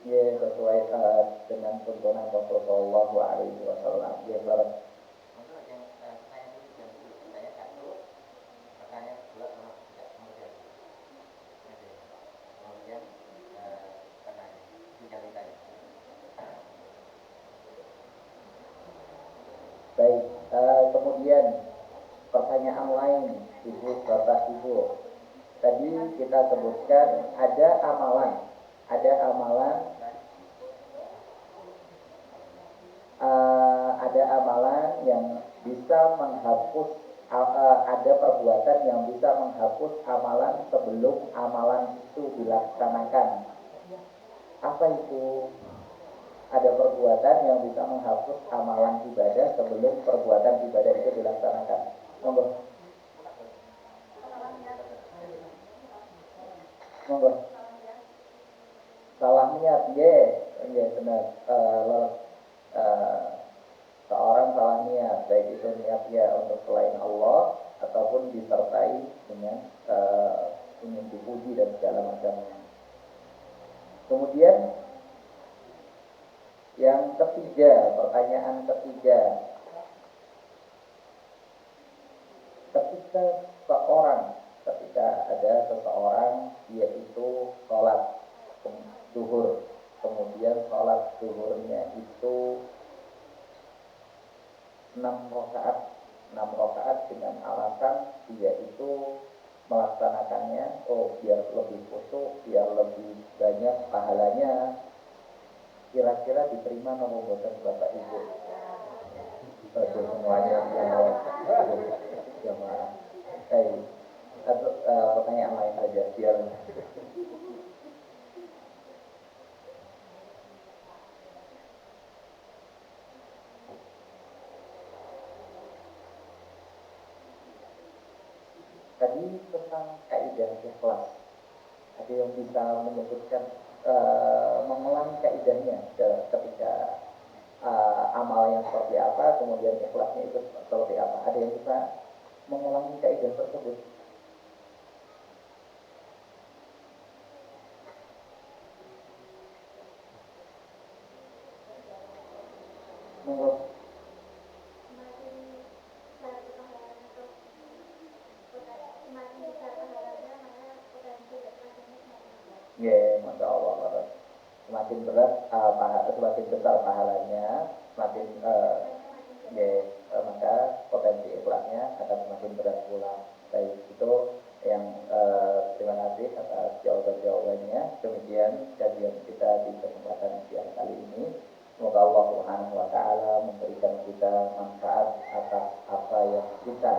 Ya, sesuai dengan tuntunan Rasulullah SAW. Ya, baik. Untuk yang saya bertanya satu, pertanyaan kedua tidak kemudian. Kemudian pertanyaan tiga ditanya. Baik, kemudian pertanyaan lain, Ibu, Bapak, Ibu. Tadi kita sebutkan ada amalan yang bisa menghapus, ada perbuatan yang bisa menghapus amalan sebelum amalan itu dilaksanakan. Apa itu? Ada perbuatan yang bisa menghapus amalan ibadah sebelum perbuatan ibadah itu dilaksanakan. Monggo. Salah niat, benar. Seorang salah niat, baik itu niatnya untuk selain Allah ataupun disertai dengan ingin dipuji dan segala macamnya. Kemudian yang ketiga, pertanyaan ketiga, ketika ada seseorang dia itu sholat zuhur, kemudian sholat zuhurnya itu 6 rakaat dengan alasan dia itu melaksanakannya biar lebih khusyuk, biar lebih banyak pahalanya, kira-kira diterima nomor boten Bapak Ibu? Semuanya jamaah. Atau pertanyaan lain saja biar tadi tentang kaidah ikhlas. Ada yang bisa menyebutkan mengulangi kaidahnya ketika amalnya seperti apa, kemudian ikhlasnya itu seperti apa. Ada yang bisa mengulangi kaidah tersebut? Menurut ya, masya Allah, semakin berat semakin besar pahalanya, semakin ya, maka potensi ikhlasnya akan semakin berat pula. Baik, itu yang terima kasih atas jawaban-jawabannya. Demikian kajian kita di kesempatan siang kali ini. Semoga Allah Subhanahu wa taala memberikan kita manfaat atas apa yang kita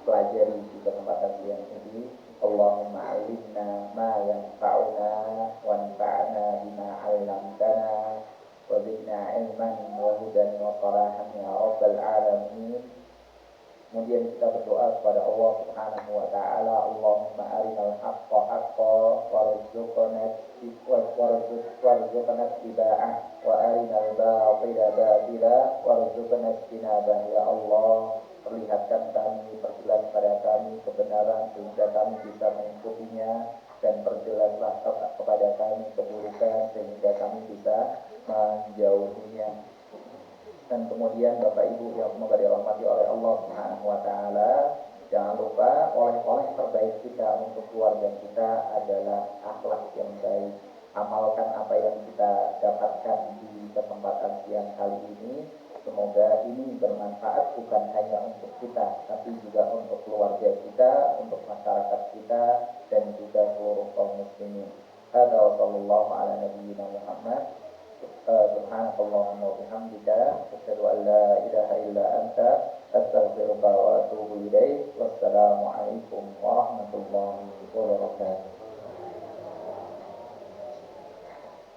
pelajari di kesempatan siang ini. Allahumma alimna ma yanfa'una wanfa'na bima 'allamtana wa zidna ilman wa hudan wa salahan ya rabbal alamin. Kemudian kita berdoa kepada Allah Subhanahu wa taala, Allahumma arinal haqqa haqqan warzuqna ittiba'ah wa arinal batila batila warzuqna ijtinabah. Ya Allah, perlihatkan kami, perjelas pada kami kebenaran sehingga kami bisa mengikutinya, dan perjelaslah kepada kami keburukan sehingga kami bisa menjauhinya. Dan kemudian Bapak Ibu yang semoga dirahmati oleh Allah Subhanahu wa taala, jangan lupa oleh-oleh terbaik kita untuk keluarga kita adalah akhlak yang baik. Amalkan apa yang kita dapatkan di kesempatan siang kali ini. Semoga ini bermanfaat bukan hanya untuk kita, tapi juga untuk keluarga kita, untuk masyarakat kita, dan juga seluruh kaum muslimin. Hadza wa sallallahu ala nabiyyina Muhammad. Subhanakallahumma wa bihamdika asyhadu an la ilaha illa anta astaghfiruka wa atubu ilaik. Wassalamu alaikum warahmatullahi wabarakatuh.